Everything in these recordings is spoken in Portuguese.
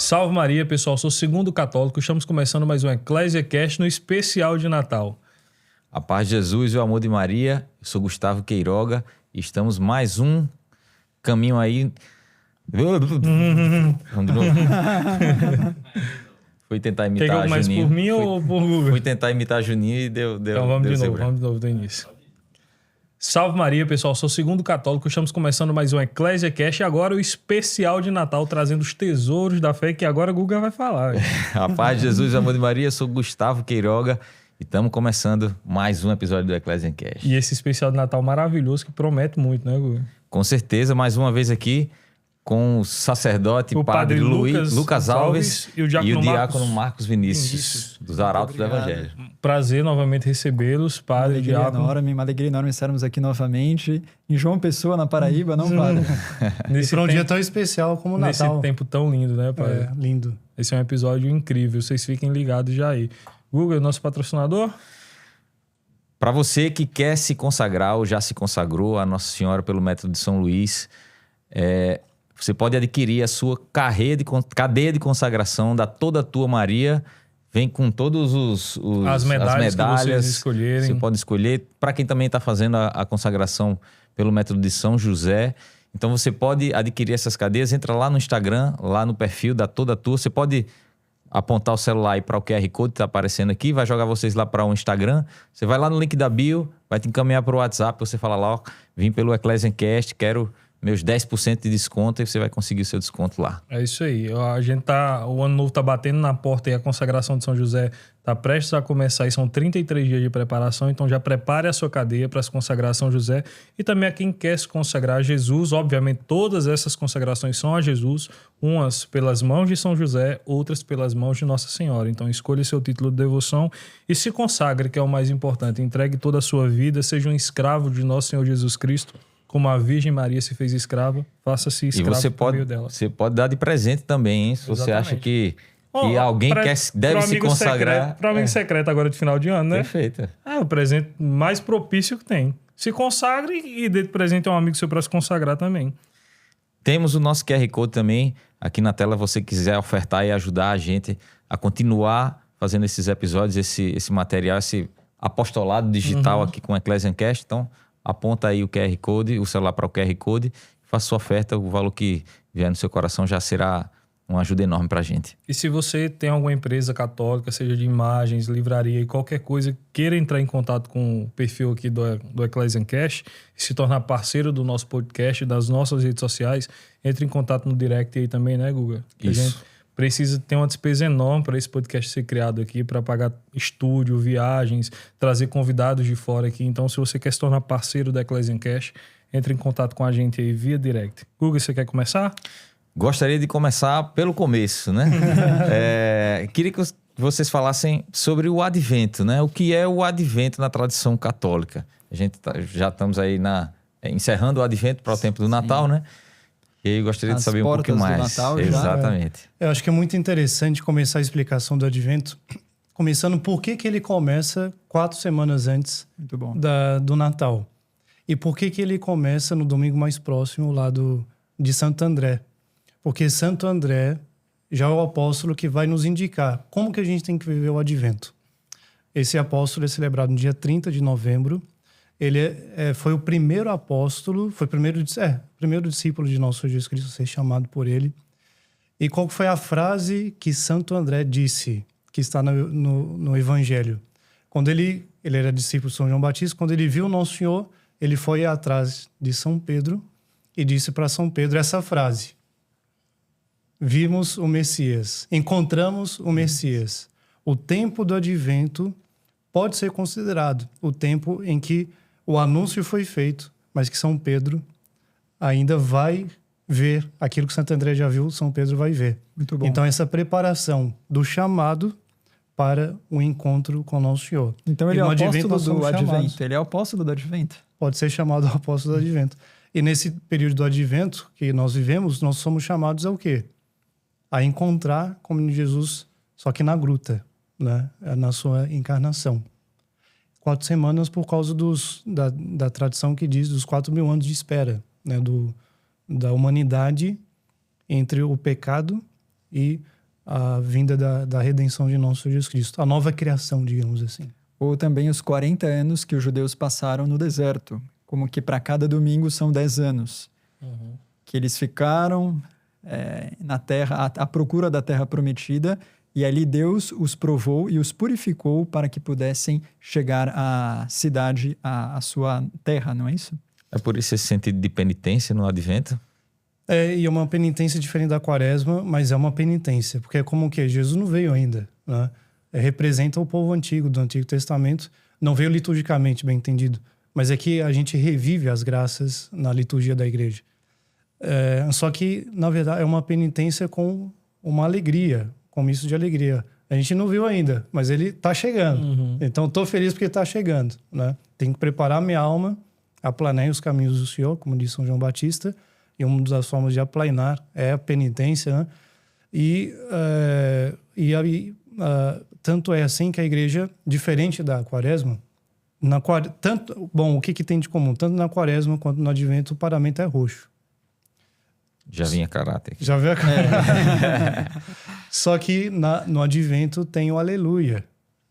Salve Maria, pessoal. Sou segundo católico. Estamos começando mais um EclesiaCast no especial de Natal. A paz de Jesus e o amor de Maria. Eu sou Gustavo Queiroga e estamos mais um caminho aí. Vamos de novo. Fui tentar imitar Quer que eu comece Juninho. por mim ou por Google? Fui tentar imitar Juninho e deu. Então vamos de novo do início. Salve Maria, pessoal. Sou segundo católico. Estamos começando mais um EclesiaCast e agora o especial de Natal, trazendo os tesouros da fé, que agora a Guga vai falar. A paz de Jesus e o amor de Maria. Eu sou Gustavo Queiroga e estamos começando mais um episódio do EclesiaCast. E esse especial de Natal maravilhoso que promete muito, né, Guga? Com certeza, mais uma vez aqui com o sacerdote O padre Lucas Alves e o diácono Marcos Vinícius, dos Arautos do Evangelho. Prazer novamente recebê-los, padre, diácono. Uma alegria enorme estarmos aqui novamente em João Pessoa, na Paraíba, não, padre? Nesse um dia tão especial como o Natal. Nesse tempo tão lindo, né, padre? É, lindo. Esse é um episódio incrível, vocês fiquem ligados já aí. Google, nosso patrocinador? Para você que quer se consagrar ou já se consagrou a Nossa Senhora pelo método de São Luís, você pode adquirir a sua cadeia de consagração da Toda Tua Maria. Vem com todos as medalhas que vocês escolherem. Você pode escolher. Para quem também está fazendo a consagração pelo método de São José. Então você pode adquirir essas cadeias. Entra lá no Instagram, lá no perfil da Toda Tua. Você pode apontar o celular aí para o QR Code que está aparecendo aqui. Vai jogar vocês lá para o Instagram. Você vai lá no link da bio, vai te encaminhar para o WhatsApp. Você fala lá, ó, vim pelo EclesiaCast, quero meus 10% de desconto e você vai conseguir o seu desconto lá. É isso aí. O ano novo tá batendo na porta e a consagração de São José tá prestes a começar e são 33 dias de preparação, então já prepare a sua cadeia para se consagrar a São José e também a quem quer se consagrar a Jesus. Obviamente todas essas consagrações são a Jesus, umas pelas mãos de São José, outras pelas mãos de Nossa Senhora. Então escolha seu título de devoção e se consagre, que é o mais importante. Entregue toda a sua vida, seja um escravo de Nosso Senhor Jesus Cristo. Como a Virgem Maria se fez escrava, faça-se escravo por meio dela. Você pode dar de presente também, hein? Se você acha que alguém deve se consagrar. Para amigo secreto agora de final de ano, né? Perfeito. É o presente mais propício que tem. Se consagre e dê de presente a um amigo seu para se consagrar também. Temos o nosso QR Code também aqui na tela. Você quiser ofertar e ajudar a gente a continuar fazendo esses episódios, esse material, esse apostolado digital aqui com o EclesiaCast. Então, aponta aí o QR Code, o celular para o QR Code, faça sua oferta, o valor que vier no seu coração já será uma ajuda enorme para a gente. E se você tem alguma empresa católica, seja de imagens, livraria e qualquer coisa, queira entrar em contato com o perfil aqui do EclesiaCast e se tornar parceiro do nosso podcast, das nossas redes sociais, entre em contato no direct aí também, né, Guga? Que isso. A gente precisa ter uma despesa enorme para esse podcast ser criado aqui, para pagar estúdio, viagens, trazer convidados de fora aqui. Então, se você quer se tornar parceiro da EclesiaCast, entre em contato com a gente aí via direct. Guga, você quer começar? Gostaria de começar pelo começo, né? Queria que vocês falassem sobre o Advento, né? O que é o Advento na tradição católica? A gente já estamos aí encerrando o Advento para o tempo do Natal, né? E aí eu gostaria de saber um pouquinho mais. Natal, exatamente. Eu acho que é muito interessante começar a explicação do Advento, começando por que ele começa 4 semanas antes Muito bom. do Natal. E por que ele começa no domingo mais próximo lá de Santo André. Porque Santo André já é o apóstolo que vai nos indicar como que a gente tem que viver o Advento. Esse apóstolo é celebrado no dia 30 de novembro. Ele foi o primeiro apóstolo, foi o primeiro discípulo de nosso Jesus Cristo a ser chamado por ele. E qual foi a frase que Santo André disse, que está no Evangelho? Quando ele era discípulo de São João Batista, quando ele viu Nosso Senhor, ele foi atrás de São Pedro e disse para São Pedro essa frase: vimos o Messias, encontramos o Messias. O tempo do Advento pode ser considerado o tempo em que o anúncio foi feito, mas que São Pedro ainda vai ver aquilo que Santo André já viu, São Pedro vai ver. Muito bom. Então, essa preparação do chamado para o encontro com Nosso Senhor. Então, ele é o apóstolo do Advento. Chamados. Ele é o apóstolo do Advento. Pode ser chamado apóstolo do Advento. E nesse período do Advento que nós vivemos, nós somos chamados a quê? A encontrar como Jesus, só que na gruta, né? Na sua encarnação. 4 semanas por causa da tradição que diz dos 4.000 anos de espera, né? Da humanidade entre o pecado e a vinda da redenção de nosso Jesus Cristo, a nova criação, digamos assim. Ou também os 40 anos que os judeus passaram no deserto, como que para cada domingo são 10 anos. Que eles ficaram na terra, à procura da terra prometida, e ali Deus os provou e os purificou para que pudessem chegar à cidade, à sua terra, não é isso? É por isso esse sentido de penitência no advento? E é uma penitência diferente da quaresma, mas é uma penitência, porque é como que Jesus não veio ainda, né? Representa o povo antigo, do Antigo Testamento, não veio liturgicamente, bem entendido, mas é que a gente revive as graças na liturgia da igreja. Só que, na verdade, é uma penitência com uma alegria, com misto de alegria. A gente não viu ainda, mas ele está chegando. Então, estou feliz porque está chegando, né? Tem que preparar minha alma, aplanei os caminhos do Senhor, como diz São João Batista, e uma das formas de aplanar é a penitência, né? Tanto é assim que a igreja, diferente da quaresma, o que tem de comum? Tanto na quaresma quanto no advento, o paramento é roxo. Já vinha caráter. Já veio a caráter. Só que no advento tem o aleluia.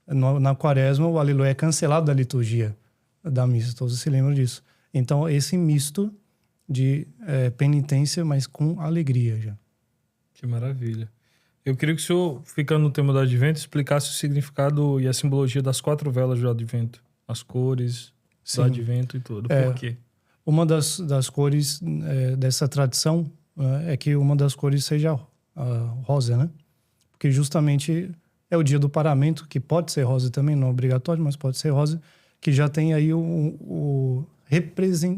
Na quaresma, o aleluia é cancelado da liturgia da missa. Todos se lembram disso. Então, esse misto de penitência, mas com alegria já. Que maravilha. Eu queria que o senhor, ficando no tema do advento, explicasse o significado e a simbologia das 4 velas do advento. As cores do advento e tudo. Por quê? Uma das cores dessa tradição é que uma das cores seja rosa, né? Porque justamente é o dia do paramento, que pode ser rosa também, não é obrigatório, mas pode ser rosa, que já tem aí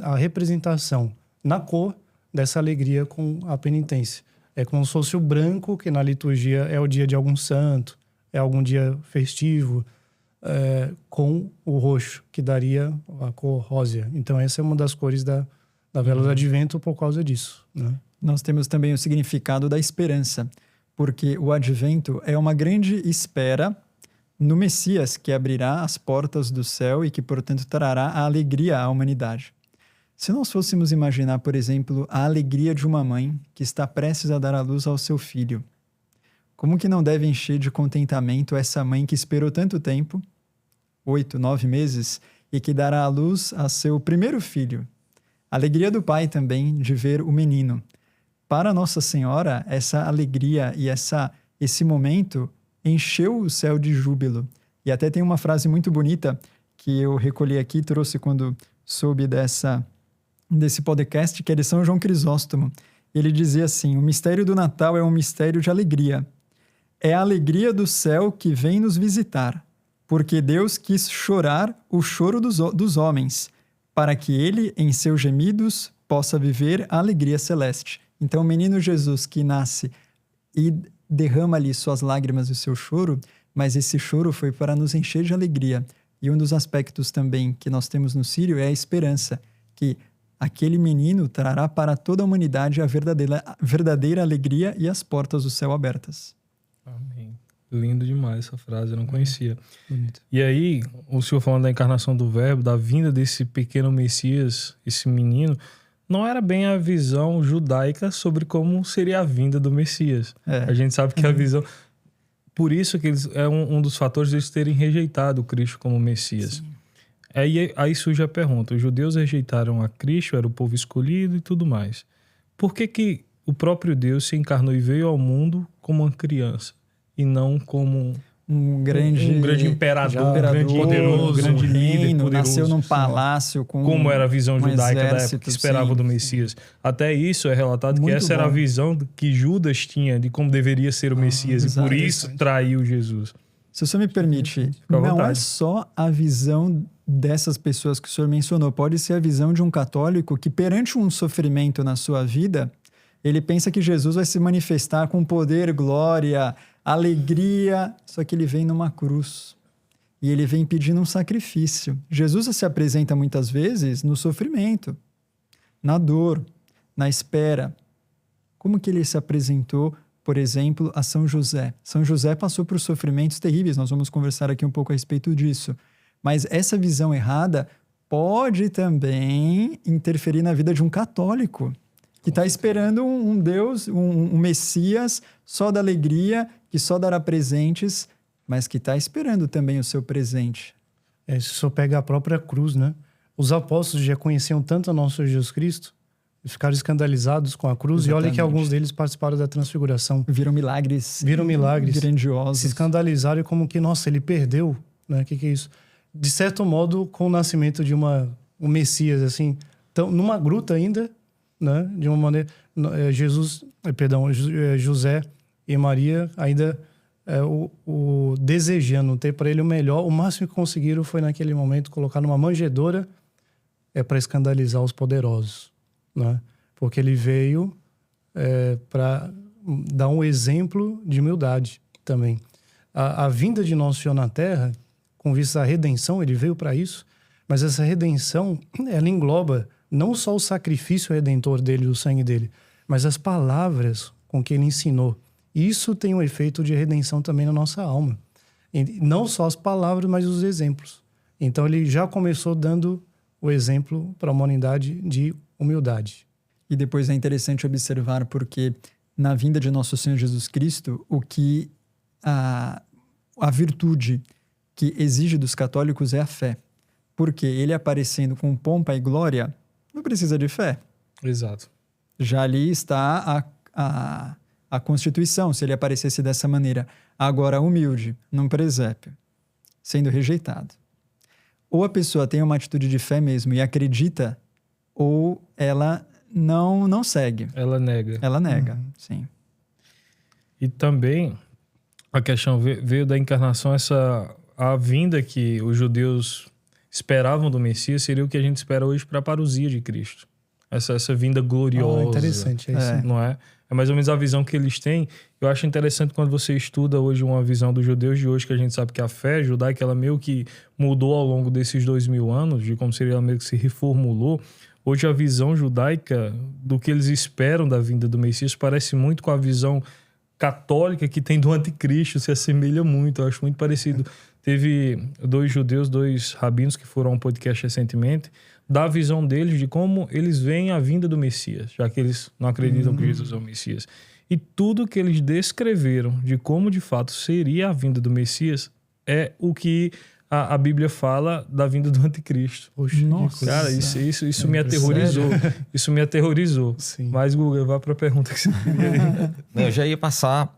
a representação na cor dessa alegria com a penitência. É como se fosse o branco, que na liturgia é o dia de algum santo, é algum dia festivo, com o roxo, que daria a cor rósea. Então, essa é uma das cores da vela do advento por causa disso, né? Nós temos também o significado da esperança, porque o advento é uma grande espera no Messias, que abrirá as portas do céu e que, portanto, trará a alegria à humanidade. Se nós fôssemos imaginar, por exemplo, a alegria de uma mãe que está prestes a dar à luz ao seu filho, como que não deve encher de contentamento essa mãe que esperou tanto tempo, 8, 9 meses, e que dará à luz a seu primeiro filho? A alegria do pai também de ver o menino. Para Nossa Senhora, essa alegria e esse momento encheu o céu de júbilo. E até tem uma frase muito bonita que eu recolhi aqui, trouxe quando soube desse podcast, que é de São João Crisóstomo. Ele dizia assim: o mistério do Natal é um mistério de alegria. É a alegria do céu que vem nos visitar, porque Deus quis chorar o choro dos homens, para que ele, em seus gemidos, possa viver a alegria celeste. Então, o menino Jesus que nasce e derrama ali suas lágrimas e o seu choro, mas esse choro foi para nos encher de alegria. E um dos aspectos também que nós temos no Sírio é a esperança, que aquele menino trará para toda a humanidade a verdadeira alegria e as portas do céu abertas. Amém. Lindo demais essa frase, eu não conhecia. Bonito. E aí, o senhor falando da encarnação do Verbo, da vinda desse pequeno Messias, esse menino, não era bem a visão judaica sobre como seria a vinda do Messias. A gente sabe que a visão... Por isso que é um dos fatores de eles terem rejeitado o Cristo como Messias. Aí surge a pergunta: os judeus rejeitaram a Cristo, era o povo escolhido e tudo mais. Por que o próprio Deus se encarnou e veio ao mundo como uma criança e não como um grande imperador, um grande poderoso, um grande líder poderoso? Nasceu num palácio como era a visão judaica da época que esperava do Messias. Até isso é relatado que essa era a visão que Judas tinha de como deveria ser o Messias, e por isso traiu Jesus. Se o senhor me permite, não é só a visão dessas pessoas que o senhor mencionou, pode ser a visão de um católico que, perante um sofrimento na sua vida, ele pensa que Jesus vai se manifestar com poder, glória, alegria, só que ele vem numa cruz. E ele vem pedindo um sacrifício. Jesus se apresenta muitas vezes no sofrimento, na dor, na espera. Como que ele se apresentou, por exemplo, a São José? São José passou por sofrimentos terríveis, nós vamos conversar aqui um pouco a respeito disso. Mas essa visão errada pode também interferir na vida de um católico, que está esperando um Deus, um Messias só da alegria, que que só dará presentes, mas que está esperando também o seu presente. Se o senhor pega a própria cruz, né? Os apóstolos já conheciam tanto a nosso Senhor Jesus Cristo, e ficaram escandalizados com a cruz. Exatamente. E olha que alguns deles participaram da transfiguração. Viram milagres grandiosos. Se escandalizaram como que, nossa, ele perdeu, né? Que é isso? De certo modo, com o nascimento de um Messias, assim, numa gruta ainda, né? De uma maneira, José e Maria ainda desejando ter para ele o melhor, o máximo que conseguiram foi naquele momento colocar numa manjedoura para escandalizar os poderosos, né? Porque ele veio para dar um exemplo de humildade também. A vinda de Nosso Senhor na Terra, com vista à redenção, ele veio para isso, mas essa redenção, ela engloba não só o sacrifício redentor dele, o sangue dele, mas as palavras com que ele ensinou. Isso tem um efeito de redenção também na nossa alma. E não só as palavras, mas os exemplos. Então ele já começou dando o exemplo para a humanidade de humildade. E depois é interessante observar porque na vinda de nosso Senhor Jesus Cristo, o que a virtude que exige dos católicos é a fé. Porque ele aparecendo com pompa e glória, não precisa de fé. Exato. Já ali está a Constituição, se ele aparecesse dessa maneira. Agora, humilde, num presépio, sendo rejeitado. Ou a pessoa tem uma atitude de fé mesmo e acredita, ou ela não segue. Ela nega. Ela nega, sim. E também a questão veio da encarnação, a vinda que os judeus esperavam do Messias seria o que a gente espera hoje para a parousia de Cristo. Essa vinda gloriosa. Interessante, é isso. Não é? É mais ou menos a visão que eles têm. Eu acho interessante quando você estuda hoje uma visão dos judeus de hoje, que a gente sabe que a fé judaica, ela meio que mudou ao longo desses 2000 anos, de como seria ela meio que se reformulou. Hoje a visão judaica do que eles esperam da vinda do Messias parece muito com a visão católica que tem do anticristo, se assemelha muito, eu acho muito parecido. Teve dois rabinos que foram a um podcast recentemente, da visão deles de como eles veem a vinda do Messias, já que eles não acreditam que Jesus é o Messias. E tudo que eles descreveram de como de fato seria a vinda do Messias é o que a Bíblia fala da vinda do anticristo. Poxa, nossa. Cara, isso me aterrorizou. Isso me aterrorizou. Sim. Mas, Guga, vá para a pergunta que você queria. Eu já ia passar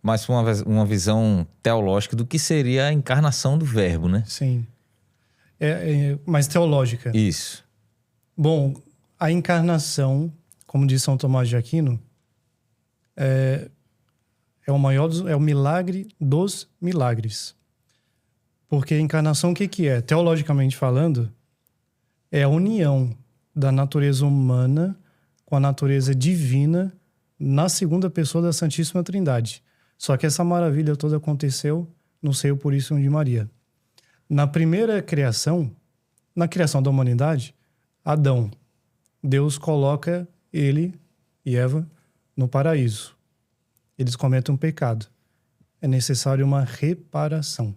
mais uma visão teológica do que seria a encarnação do verbo, né? Sim. Mais teológica. Isso. Bom, a encarnação, como diz São Tomás de Aquino, é o milagre dos milagres. Porque a encarnação, o que é? Teologicamente falando, é a união da natureza humana com a natureza divina na segunda pessoa da Santíssima Trindade. Só que essa maravilha toda aconteceu no seio puríssimo de Maria. Na primeira criação, na criação da humanidade, Adão, Deus coloca ele e Eva no paraíso. Eles cometem um pecado. É necessário uma reparação.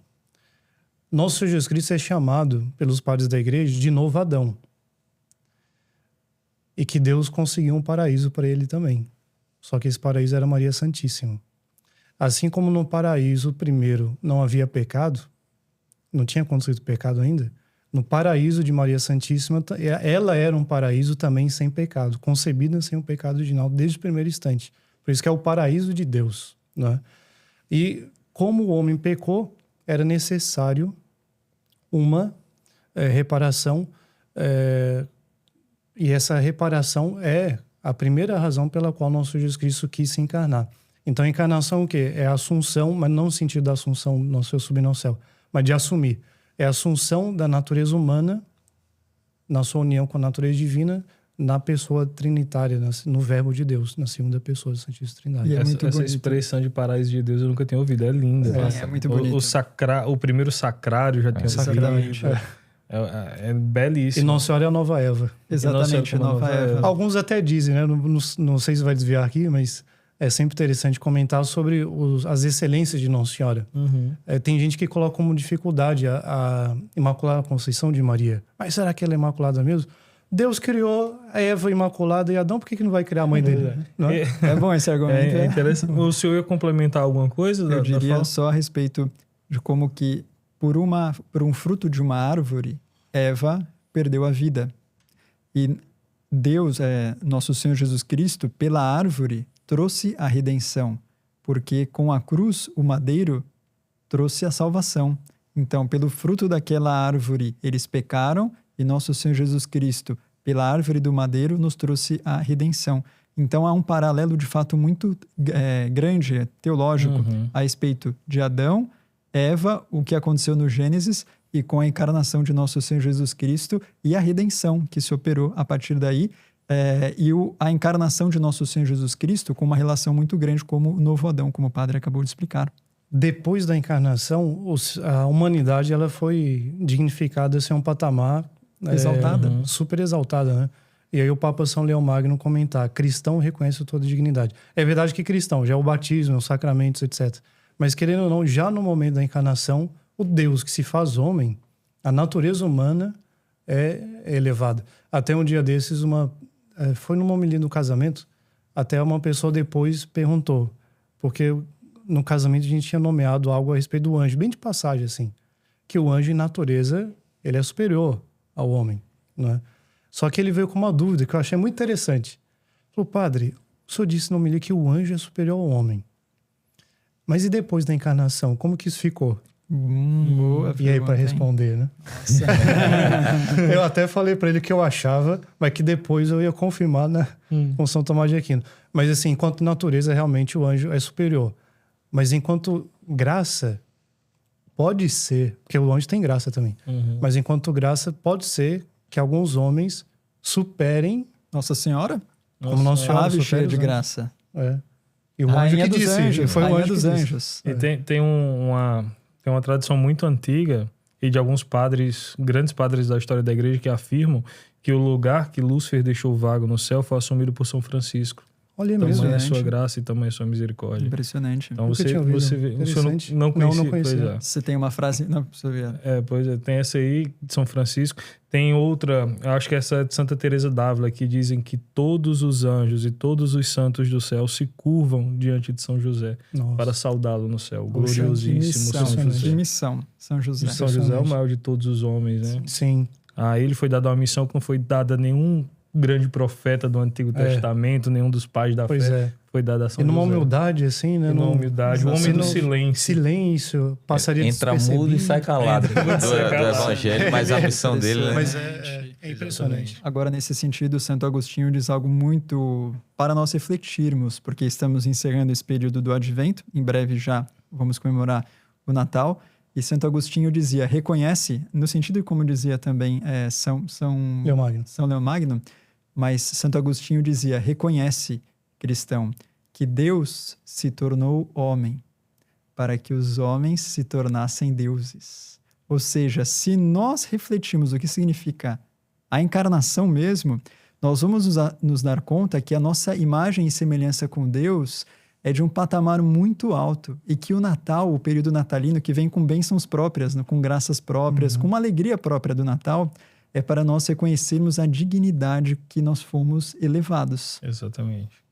Nosso Senhor Jesus Cristo é chamado pelos padres da igreja de novo Adão. E que Deus conseguiu um paraíso para ele também. Só que esse paraíso era Maria Santíssima. Assim como no paraíso primeiro não havia pecado, não tinha acontecido pecado ainda, no paraíso de Maria Santíssima, ela era um paraíso também sem pecado, concebida sem o pecado original desde o primeiro instante. Por isso que é o paraíso de Deus, né? E como o homem pecou, era necessário uma reparação, e essa reparação é a primeira razão pela qual nosso Jesus Cristo quis se encarnar. Então, a encarnação o quê? É a assunção, mas não no sentido da assunção, nosso Senhor subindo ao céu, mas de assumir. É a assunção da natureza humana na sua união com a natureza divina, na pessoa trinitária, no verbo de Deus, na segunda pessoa da Santíssima Trindade. E essa expressão de paraíso de Deus eu nunca tinha ouvido, é linda. É muito bonito. O primeiro sacrário já tinha ouvido. É belíssimo. E Nossa Senhora é a nova Eva. Exatamente, a nova Eva. Alguns até dizem, né? Não sei se vai desviar aqui, mas é sempre interessante comentar sobre as excelências de Nossa Senhora. Tem gente que coloca como dificuldade a Imaculada Conceição de Maria. Mas será que ela é imaculada mesmo? Deus criou a Eva imaculada e Adão, por que não vai criar a mãe dele? Não é? É bom esse argumento. É interessante. O senhor ia complementar alguma coisa? Eu diria só a respeito de como que por um fruto de uma árvore, Eva perdeu a vida. E Deus, nosso Senhor Jesus Cristo, pela árvore, trouxe a redenção. Porque com a cruz, o madeiro trouxe a salvação. Então, pelo fruto daquela árvore, eles pecaram e nosso Senhor Jesus Cristo, pela árvore do madeiro, nos trouxe a redenção. Então, há um paralelo, de fato, muito grande, teológico, a respeito de Adão, Eva, o que aconteceu no Gênesis, e com a encarnação de nosso Senhor Jesus Cristo e a redenção que se operou a partir daí, a encarnação de nosso Senhor Jesus Cristo com uma relação muito grande como o novo Adão, como o padre acabou de explicar. Depois da encarnação, a humanidade ela foi dignificada a ser um patamar exaltada, super exaltada, né? E aí o Papa São Leão Magno comentar: cristão reconhece toda dignidade. É verdade que cristão já é o batismo, os sacramentos, etc. Mas querendo ou não, já no momento da encarnação, o Deus que se faz homem, a natureza humana é elevada. Até um dia desses, foi numa homilia do casamento, até uma pessoa depois perguntou, porque no casamento a gente tinha nomeado algo a respeito do anjo, bem de passagem assim, que o anjo em natureza, ele é superior ao homem, não é? Só que ele veio com uma dúvida que eu achei muito interessante. Falou: padre, o senhor disse na homilia que o anjo é superior ao homem. Mas e depois da encarnação, como que isso ficou? Boa e aí, para responder, né? Eu até falei para ele que eu achava, mas que depois eu ia confirmar, né, com São Tomás de Aquino. Mas assim, enquanto natureza, realmente o anjo é superior. Mas enquanto graça, pode ser, porque o anjo tem graça também, mas enquanto graça, pode ser que alguns homens superem Nossa Senhora, como Nossa Senhora ave cheia supera de os anjos. graça. E o Rainha anjo que dos disse, anjos, foi o Rainha anjo dos que disse. anjos. E tem uma tradição muito antiga e de alguns padres, grandes padres da história da igreja, que afirmam que o lugar que Lúcifer deixou vago no céu foi assumido por São Francisco. Olha mesmo. Tamanha a sua graça e tamanha a sua misericórdia. Impressionante. Então Nunca você tinha ouvido. vê, o senhor Interessante. não conhecia. Não conhecia. Pois é. Você tem uma frase... Não, você vê. Pois é, tem essa aí de São Francisco. Tem outra, acho que essa é de Santa Teresa d'Ávila, que dizem que todos os anjos e todos os santos do céu se curvam diante de São José para saudá-lo no céu. Gloriosíssimo São José. Que missão, São José. São José é o maior de todos os homens, né? Sim. A ele foi dada uma missão que não foi dada a nenhum grande profeta do Antigo Testamento, nenhum dos pais da fé. Foi dada a São José. E numa José. humildade, assim, né? E numa humildade. O homem do silêncio. Silêncio, passaria Entra mudo e sai calado do evangelho, mas a missão dele... Mas é impressionante. Agora, nesse sentido, Santo Agostinho diz algo muito para nós refletirmos, porque estamos encerrando esse período do Advento, em breve já vamos comemorar o Natal, e Santo Agostinho dizia: reconhece, no sentido como dizia também São Leão Magno, mas Santo Agostinho dizia: reconhece, cristão, que Deus se tornou homem para que os homens se tornassem deuses. Ou seja, se nós refletirmos o que significa a encarnação mesmo, nós vamos nos dar conta que a nossa imagem e semelhança com Deus é de um patamar muito alto e que o Natal, o período natalino, que vem com bênçãos próprias, com graças próprias, com uma alegria própria do Natal, é para nós reconhecermos a dignidade que nós fomos elevados. Exatamente.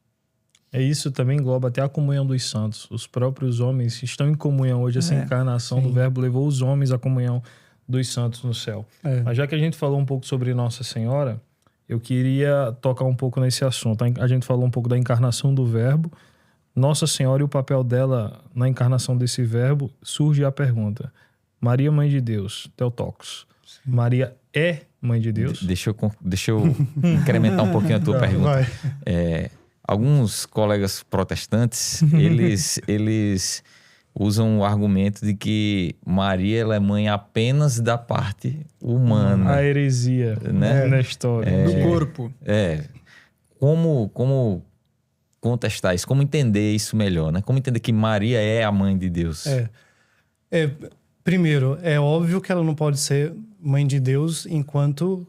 Isso também engloba até a comunhão dos santos. Os próprios homens estão em comunhão hoje. Essa encarnação do Verbo levou os homens à comunhão dos santos no céu. Mas já que a gente falou um pouco sobre Nossa Senhora, eu queria tocar um pouco nesse assunto. A gente falou um pouco da encarnação do Verbo. Nossa Senhora e o papel dela na encarnação desse Verbo, surge a pergunta: Maria, Mãe de Deus, Theotokos, Maria é Mãe de Deus? Deixa eu incrementar um pouquinho a tua pergunta. Alguns colegas protestantes, eles usam o argumento de que Maria ela é mãe apenas da parte humana. A heresia, né? Na história. Do corpo. Como contestar isso? Como entender isso melhor, né? Como entender que Maria é a mãe de Deus? Primeiro, é óbvio que ela não pode ser mãe de Deus enquanto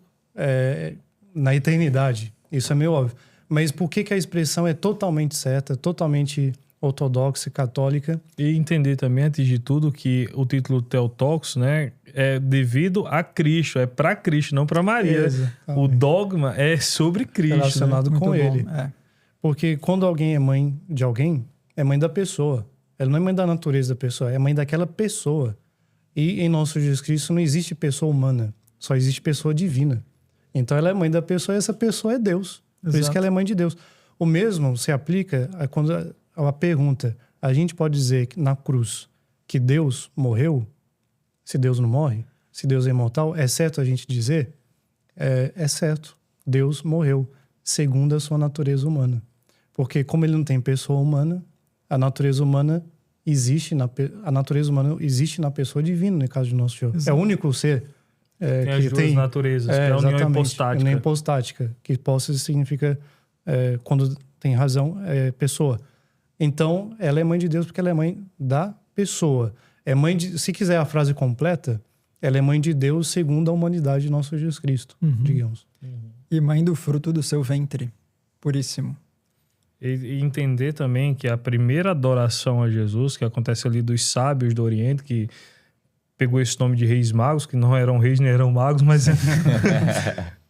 na eternidade. Isso é meio óbvio. Mas por que a expressão é totalmente certa, totalmente ortodoxa, católica. E entender também, antes de tudo, que o título Theotokos, né, é devido a Cristo, é para Cristo, não para Maria. Exatamente. O dogma é sobre Cristo, Relacionado né? com Muito bom. ele. É. Porque quando alguém é mãe de alguém, é mãe da pessoa. Ela não é mãe da natureza da pessoa, é mãe daquela pessoa. E em nosso Jesus Cristo não existe pessoa humana, só existe pessoa divina. Então ela é mãe da pessoa e essa pessoa é Deus. Por isso Exato. que ela é mãe de Deus. O mesmo se aplica a quando a pergunta, a gente pode dizer que na cruz que Deus morreu, se Deus não morre, se Deus é imortal, é certo a gente dizer? É certo. Deus morreu segundo a sua natureza humana. Porque como ele não tem pessoa humana, a natureza humana existe na pessoa divina, no caso de Nosso Senhor. Exato. É o único ser Tem as que duas tem naturezas, que é a união exatamente, hipostática. união hipostática, que posse significa, quando tem razão, pessoa. Então, ela é mãe de Deus porque ela é mãe da pessoa. Se quiser a frase completa, ela é mãe de Deus segundo a humanidade de nosso Jesus Cristo, digamos. E mãe do fruto do seu ventre, puríssimo. E entender também que a primeira adoração a Jesus, que acontece ali dos sábios do Oriente, que pegou esse nome de reis magos, que não eram reis nem eram magos, mas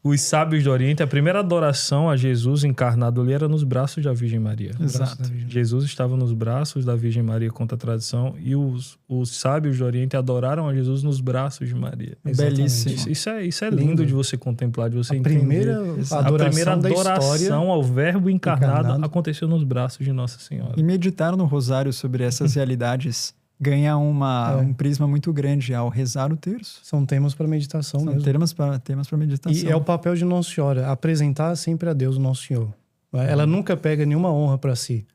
os sábios do Oriente, a primeira adoração a Jesus encarnado ali era nos braços da Virgem Maria. Exato. Jesus estava nos braços da Virgem Maria contra a tradição e os sábios do Oriente adoraram a Jesus nos braços de Maria. Belíssimo. Isso é lindo de você contemplar, de você A entender. primeira Exato. A primeira adoração da história adoração ao verbo encarnado encarnado. aconteceu nos braços de Nossa Senhora. E meditar no rosário sobre essas realidades ganha um prisma muito grande ao rezar o terço. são temas para meditação São mesmo. temas para meditação. E é o papel de Nossa Senhora, apresentar sempre a Deus o Nosso Senhor. Ela nunca pega nenhuma honra para si.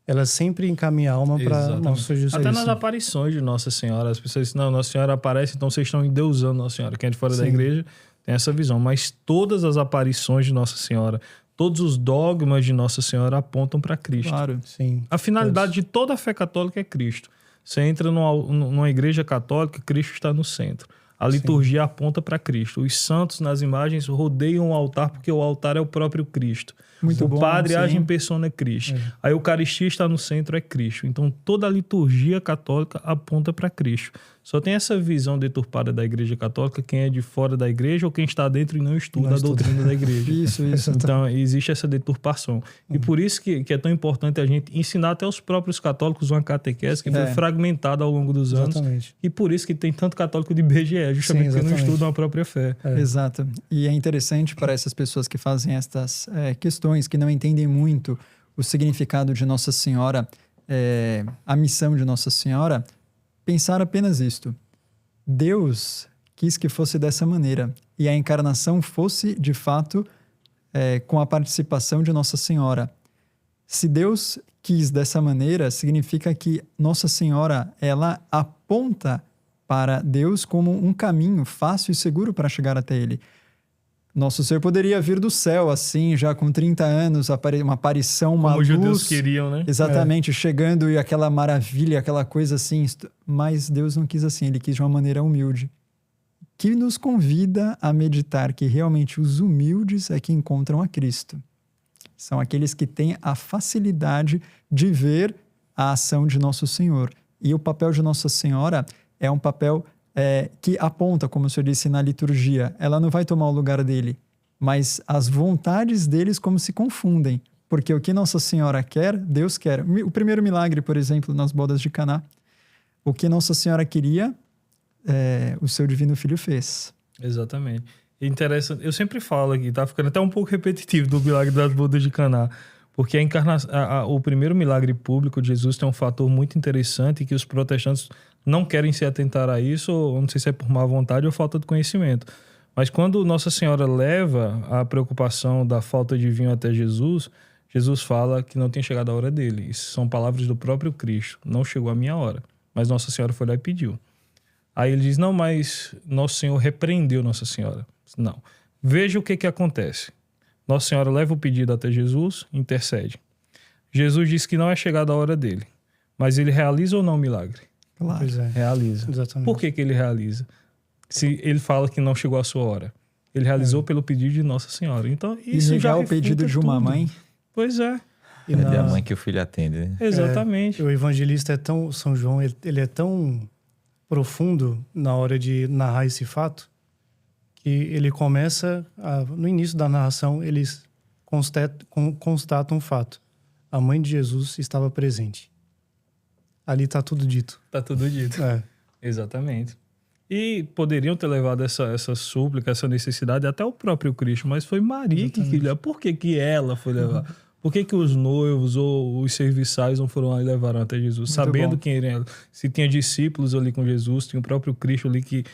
Ela sempre encaminha a alma para Exatamente. Nosso Jesus Até Cristo. nas aparições de Nossa Senhora, as pessoas dizem, não, Nossa Senhora aparece, então vocês estão endeusando Nossa Senhora. Quem é de fora da Sim. igreja tem essa visão. Mas todas as aparições de Nossa Senhora, todos os dogmas de Nossa Senhora apontam para Cristo. Claro. Sim. A finalidade de toda a fé católica é Cristo. Você entra numa igreja católica, Cristo está no centro. A liturgia aponta para Cristo. Os santos nas imagens rodeiam o altar porque o altar é o próprio Cristo. Muito o bom, padre sim. age em persona Cristo. A Eucaristia está no centro, é Cristo. Então toda a liturgia católica aponta para Cristo. Só tem essa visão deturpada da igreja católica quem é de fora da igreja ou quem está dentro e não estuda a doutrina da igreja. Isso. Então, existe essa deturpação. E por isso que é tão importante a gente ensinar até os próprios católicos uma catequese que foi fragmentada ao longo dos anos. Exatamente. E por isso que tem tanto católico de BGE, justamente porque não exatamente. estudam a própria fé. Exato. E é interessante para essas pessoas que fazem estas questões, que não entendem muito o significado de Nossa Senhora, a missão de Nossa Senhora, pensar apenas isto. Deus quis que fosse dessa maneira e a encarnação fosse, de fato, com a participação de Nossa Senhora. Se Deus quis dessa maneira, significa que Nossa Senhora, ela aponta para Deus como um caminho fácil e seguro para chegar até Ele. Nosso Senhor poderia vir do céu, assim, já com 30 anos, uma aparição, uma Como luz. os judeus queriam, né? Exatamente, chegando e aquela maravilha, aquela coisa assim. Mas Deus não quis assim, Ele quis de uma maneira humilde. Que nos convida a meditar que realmente os humildes é que encontram a Cristo. São aqueles que têm a facilidade de ver a ação de Nosso Senhor. E o papel de Nossa Senhora é um papel que aponta, como o senhor disse na liturgia. Ela não vai tomar o lugar dele, mas as vontades deles como se confundem. Porque o que Nossa Senhora quer, Deus quer. O primeiro milagre, por exemplo, nas bodas de Caná. O que Nossa Senhora queria, o seu divino filho fez. Exatamente. Interessante. Eu sempre falo aqui, tá ficando até um pouco repetitivo do milagre das bodas de Caná, porque o primeiro milagre público de Jesus tem um fator muito interessante que os protestantes não querem se atentar a isso, ou não sei se é por má vontade ou falta de conhecimento. Mas quando Nossa Senhora leva a preocupação da falta de vinho até Jesus, Jesus fala que não tem chegado a hora dele. Isso são palavras do próprio Cristo. Não chegou a minha hora. Mas Nossa Senhora foi lá e pediu. Aí ele diz, não, mas Nosso Senhor repreendeu Nossa Senhora. Não. Veja o que acontece. Nossa Senhora leva o pedido até Jesus, intercede. Jesus diz que não é chegada a hora dele. Mas ele realiza ou não o milagre? Claro. Pois é. Realiza. Exatamente. Por que ele realiza? Se ele fala que não chegou a sua hora. Ele realizou pelo pedido de Nossa Senhora. Então, E isso negar já o pedido refuta de uma tudo. mãe. Pois é. E É a mãe que o filho atende, né? Exatamente. O evangelista São João, ele é tão profundo na hora de narrar esse fato que ele começa, no início da narração, eles constatam um fato. A mãe de Jesus estava presente. Ali está tudo dito. Tá tudo dito. É. Exatamente. E poderiam ter levado essa súplica, essa necessidade até o próprio Cristo, mas foi Maria que levou. Por que ela foi levar? Por que os noivos ou os serviçais não foram lá e levaram até Jesus? Muito Sabendo bom. quem era. Se tinha discípulos ali com Jesus, tinha o próprio Cristo ali que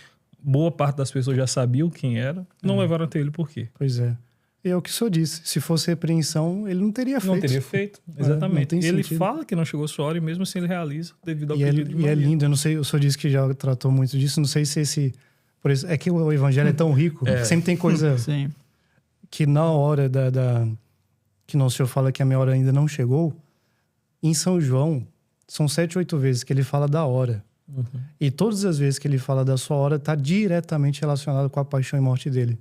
boa parte das pessoas já sabiam quem era, não levaram até ele por quê? Pois é. E é o que o senhor disse. Se fosse repreensão, ele não teria feito. Não teria feito, não exatamente. tem Ele sentido. fala que não chegou sua hora e mesmo assim ele realiza devido ao E pedido de é Maria. lindo. Eu não sei, o senhor disse que já tratou muito disso. Não sei se esse... Por isso, é que o evangelho é tão rico. Sempre tem coisa Sim. que na hora que o senhor fala que a minha hora ainda não chegou, em São João, são 7, 8 vezes que ele fala da hora. E todas as vezes que ele fala da sua hora, está diretamente relacionado com a paixão e morte dele.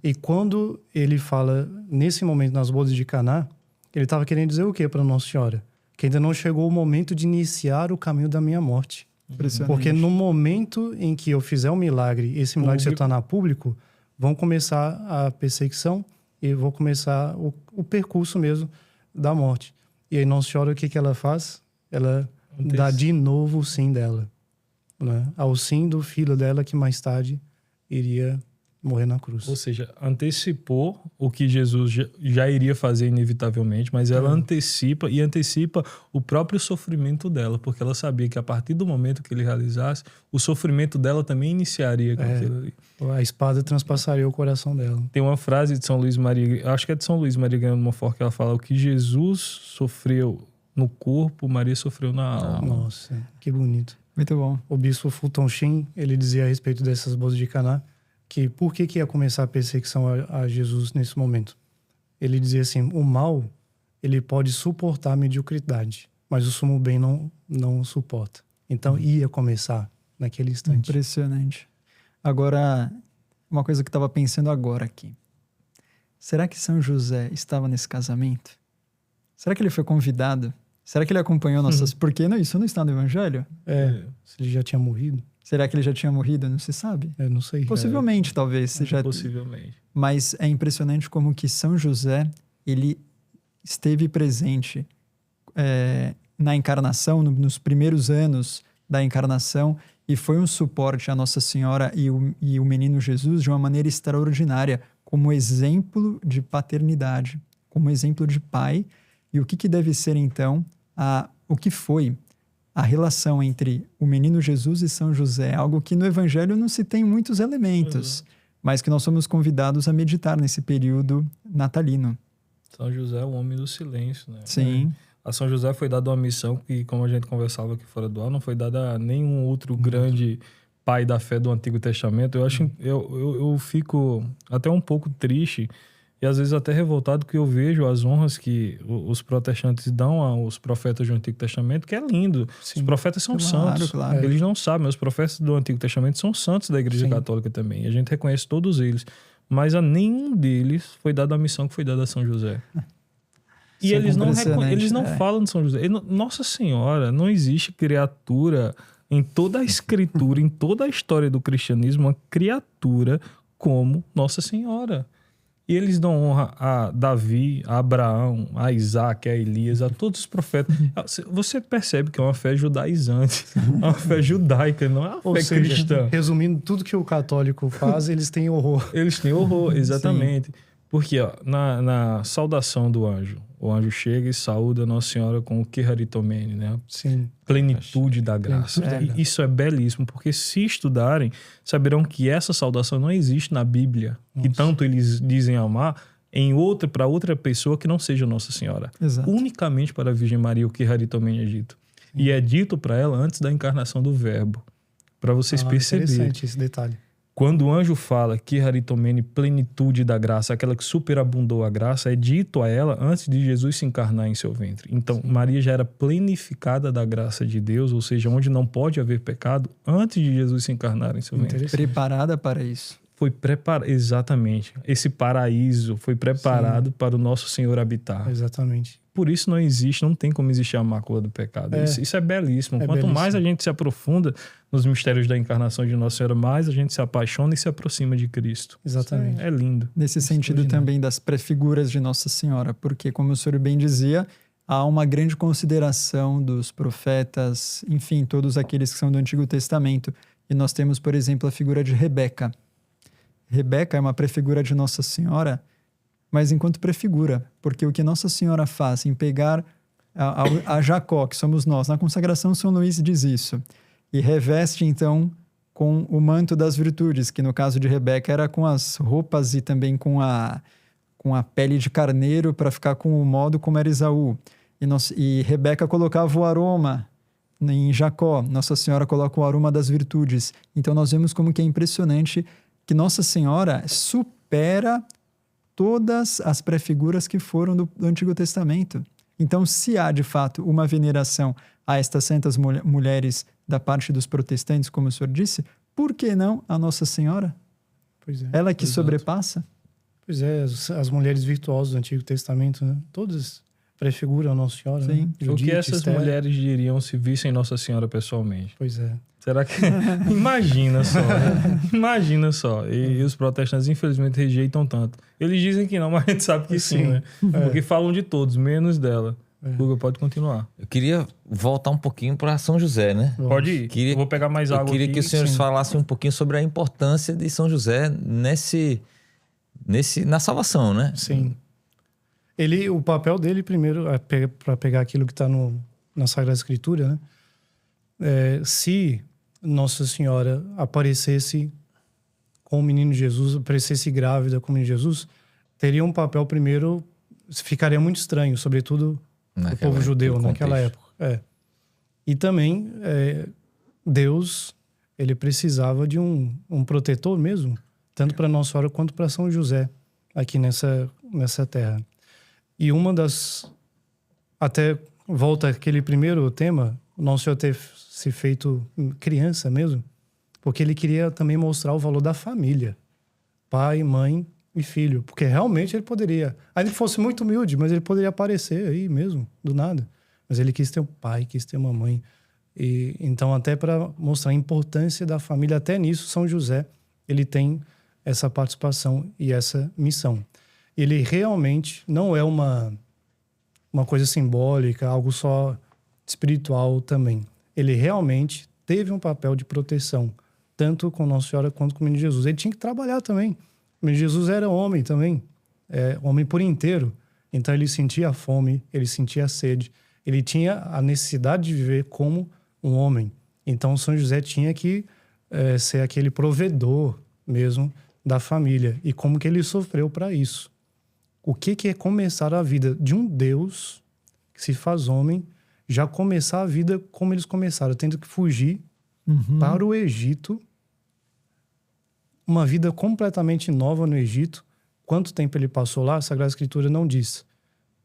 E quando ele fala, nesse momento, nas bodas de Caná, ele estava querendo dizer o quê para Nossa Senhora? Que ainda não chegou o momento de iniciar o caminho da minha morte. Impressionante. Porque no momento em que eu fizer um milagre, esse milagre se tornar público, vão começar a perseguição e vou começar o percurso mesmo da morte. E aí Nossa Senhora, o que ela faz? Ela dá de novo o sim dela, né? Ao sim do filho dela que mais tarde iria morrer na cruz. Ou seja, antecipou o que Jesus já iria fazer inevitavelmente, mas ela antecipa o próprio sofrimento dela, porque ela sabia que a partir do momento que ele realizasse, o sofrimento dela também iniciaria com aquilo ali. A espada transpassaria o coração dela. Tem uma frase de São Luís Maria, acho que é de São Luís Maria Grande de Montfort, que ela fala: o que Jesus sofreu no corpo, Maria sofreu na alma. Nossa, que bonito. Muito bom. O bispo Fulton Sheen, ele dizia a respeito dessas bodas de Caná, que por que ia começar a perseguição a Jesus nesse momento? Ele dizia assim, o mal, ele pode suportar a mediocridade, mas o sumo bem não suporta. Então ia começar naquele instante. Impressionante. Agora, uma coisa que eu estava pensando agora aqui. Será que São José estava nesse casamento? Será que ele foi convidado? Será que ele acompanhou nossas... Porque isso não está no Evangelho? Se ele já tinha morrido, Será que ele já tinha morrido? Não se sabe. não sei. Possivelmente, talvez. Seja... Possivelmente. Mas é impressionante como que São José, ele esteve presente na encarnação, nos primeiros anos da encarnação, e foi um suporte à Nossa Senhora e o menino Jesus de uma maneira extraordinária, como exemplo de paternidade, como exemplo de pai. E o que deve ser, então, o que foi a relação entre o menino Jesus e São José? Algo que no Evangelho não se tem muitos elementos, mas que nós somos convidados a meditar nesse período natalino. São José é o homem do silêncio, né? Sim. A São José foi dada uma missão que, como a gente conversava aqui fora do ar, não foi dada a nenhum outro grande pai da fé do Antigo Testamento. Eu acho, eu fico até um pouco triste e às vezes até revoltado que eu vejo as honras que os protestantes dão aos profetas do Antigo Testamento, que é lindo. Sim. Os profetas são santos. Claro. Eles não sabem, os profetas do Antigo Testamento são santos da Igreja Católica também. A gente reconhece todos eles. Mas a nenhum deles foi dada a missão que foi dada a São José. E Isso é eles não impressionante, falam de São José. Nossa Senhora, não existe criatura em toda a escritura, em toda a história do cristianismo, uma criatura como Nossa Senhora. E eles dão honra a Davi, a Abraão, a Isaac, a Elias, a todos os profetas. Você percebe que é uma fé judaizante, é uma fé judaica, não é uma fé cristã. Resumindo, tudo que o católico faz, eles têm horror. Eles têm horror, exatamente. Porque na saudação do anjo, o anjo chega e saúda Nossa Senhora com o Keharitomene, né? Sim. Plenitude da graça. E isso é belíssimo, porque se estudarem, saberão que essa saudação não existe na Bíblia, que tanto eles dizem amar, para outra pessoa que não seja Nossa Senhora. Exato. Unicamente para a Virgem Maria o Keharitomene é dito. E é dito para ela antes da encarnação do Verbo. Para vocês perceberem. Interessante esse detalhe. Quando o anjo fala que Keharitomene, plenitude da graça, aquela que superabundou a graça, é dito a ela antes de Jesus se encarnar em seu ventre. Então, Maria já era plenificada da graça de Deus, ou seja, onde não pode haver pecado, antes de Jesus se encarnar em seu ventre. Preparada para isso. foi preparado. Exatamente. Esse paraíso foi preparado para o nosso Senhor habitar. Exatamente. Por isso não tem como existir a mácula do pecado. Isso é belíssimo. É Quanto belíssimo. mais a gente se aprofunda nos mistérios da encarnação de Nossa Senhora, mais a gente se apaixona e se aproxima de Cristo. Exatamente. Isso é lindo. Nesse sentido também das prefiguras de Nossa Senhora, porque, como o senhor bem dizia, há uma grande consideração dos profetas, enfim, todos aqueles que são do Antigo Testamento. E nós temos, por exemplo, a figura de Rebeca. Rebeca é uma prefigura de Nossa Senhora, mas enquanto prefigura, porque o que Nossa Senhora faz em pegar a Jacó, que somos nós, na consagração São Luís diz isso, e reveste então com o manto das virtudes, que no caso de Rebeca era com as roupas e também com a pele de carneiro para ficar com o modo como era Esaú. E Rebeca colocava o aroma em Jacó, Nossa Senhora coloca o aroma das virtudes. Então nós vemos como que é impressionante que Nossa Senhora supera todas as prefiguras que foram do Antigo Testamento. Então, se há de fato uma veneração a estas santas mulheres da parte dos protestantes, como o senhor disse, por que não a Nossa Senhora? Pois é. Ela que Exato. sobrepassa? Pois é, as mulheres virtuosas do Antigo Testamento, né? Todas prefiguram a Nossa Senhora. Sim. Né? O que Judite, essas Esther. mulheres diriam se vissem Nossa Senhora pessoalmente? Pois é. Será que... Imagina só, né? Imagina só. E os protestantes, infelizmente, rejeitam tanto. Eles dizem que não, mas a gente sabe que sim, né? Porque falam de todos, menos dela. Guga, pode continuar. Eu queria voltar um pouquinho para São José, né? Pode ir. Eu vou pegar mais água Eu queria aqui. que os senhores falassem um pouquinho sobre a importância de São José na salvação, né? Sim. O papel dele, primeiro, para pegar aquilo que está na Sagrada Escritura, né? Se Nossa Senhora aparecesse com o menino Jesus, aparecesse grávida com o menino Jesus, teria um papel primeiro, ficaria muito estranho, sobretudo o povo judeu naquela época. E também Deus, ele precisava de um protetor mesmo, tanto para Nossa Senhora quanto para São José, aqui nessa terra. E uma das... Até volta aquele primeiro tema, Nosso Senhor ter se feito criança mesmo, porque ele queria também mostrar o valor da família. Pai, mãe e filho. Porque realmente ele poderia... Ainda que fosse muito humilde, mas ele poderia aparecer aí mesmo, do nada. Mas ele quis ter um pai, quis ter uma mãe. E, então, até para mostrar a importância da família, até nisso, São José, ele tem essa participação e essa missão. Ele realmente não é uma coisa simbólica, algo só espiritual também. Ele realmente teve um papel de proteção, tanto com Nossa Senhora quanto com o menino Jesus. Ele tinha que trabalhar também. O menino Jesus era homem também, homem por inteiro. Então ele sentia a fome, ele sentia a sede, ele tinha a necessidade de viver como um homem. Então São José tinha que ser aquele provedor mesmo da família. E como que ele sofreu para isso? O que é começar a vida de um Deus que se faz homem, já começar a vida como eles começaram, tendo que fugir para o Egito, uma vida completamente nova no Egito. Quanto tempo ele passou lá, a Sagrada Escritura não diz.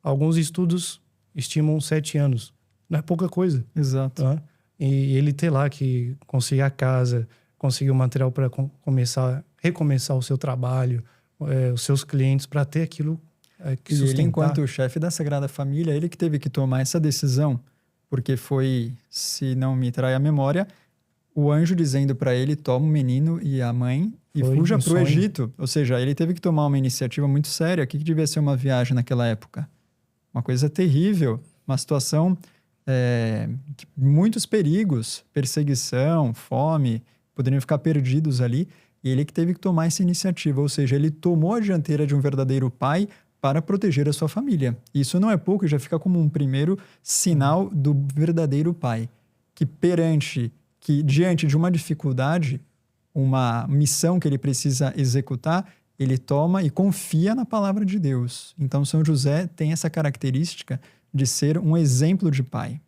Alguns estudos estimam 7 anos. Não é pouca coisa. Exato. Tá? E ele ter lá que conseguir a casa, conseguir o material para recomeçar o seu trabalho, os seus clientes, para ter aquilo que sustentar. E ele, enquanto chefe da Sagrada Família, ele que teve que tomar essa decisão, porque foi, se não me trai a memória, o anjo dizendo para ele, toma o menino e a mãe e fuja para o Egito. Ou seja, ele teve que tomar uma iniciativa muito séria. O que devia ser uma viagem naquela época? Uma coisa terrível, uma situação... muitos perigos, perseguição, fome, poderiam ficar perdidos ali, e ele que teve que tomar essa iniciativa, ou seja, ele tomou a dianteira de um verdadeiro pai para proteger a sua família. Isso não é pouco, já fica como um primeiro sinal do verdadeiro pai, que diante de uma dificuldade, uma missão que ele precisa executar, ele toma e confia na palavra de Deus. Então São José tem essa característica de ser um exemplo de pai.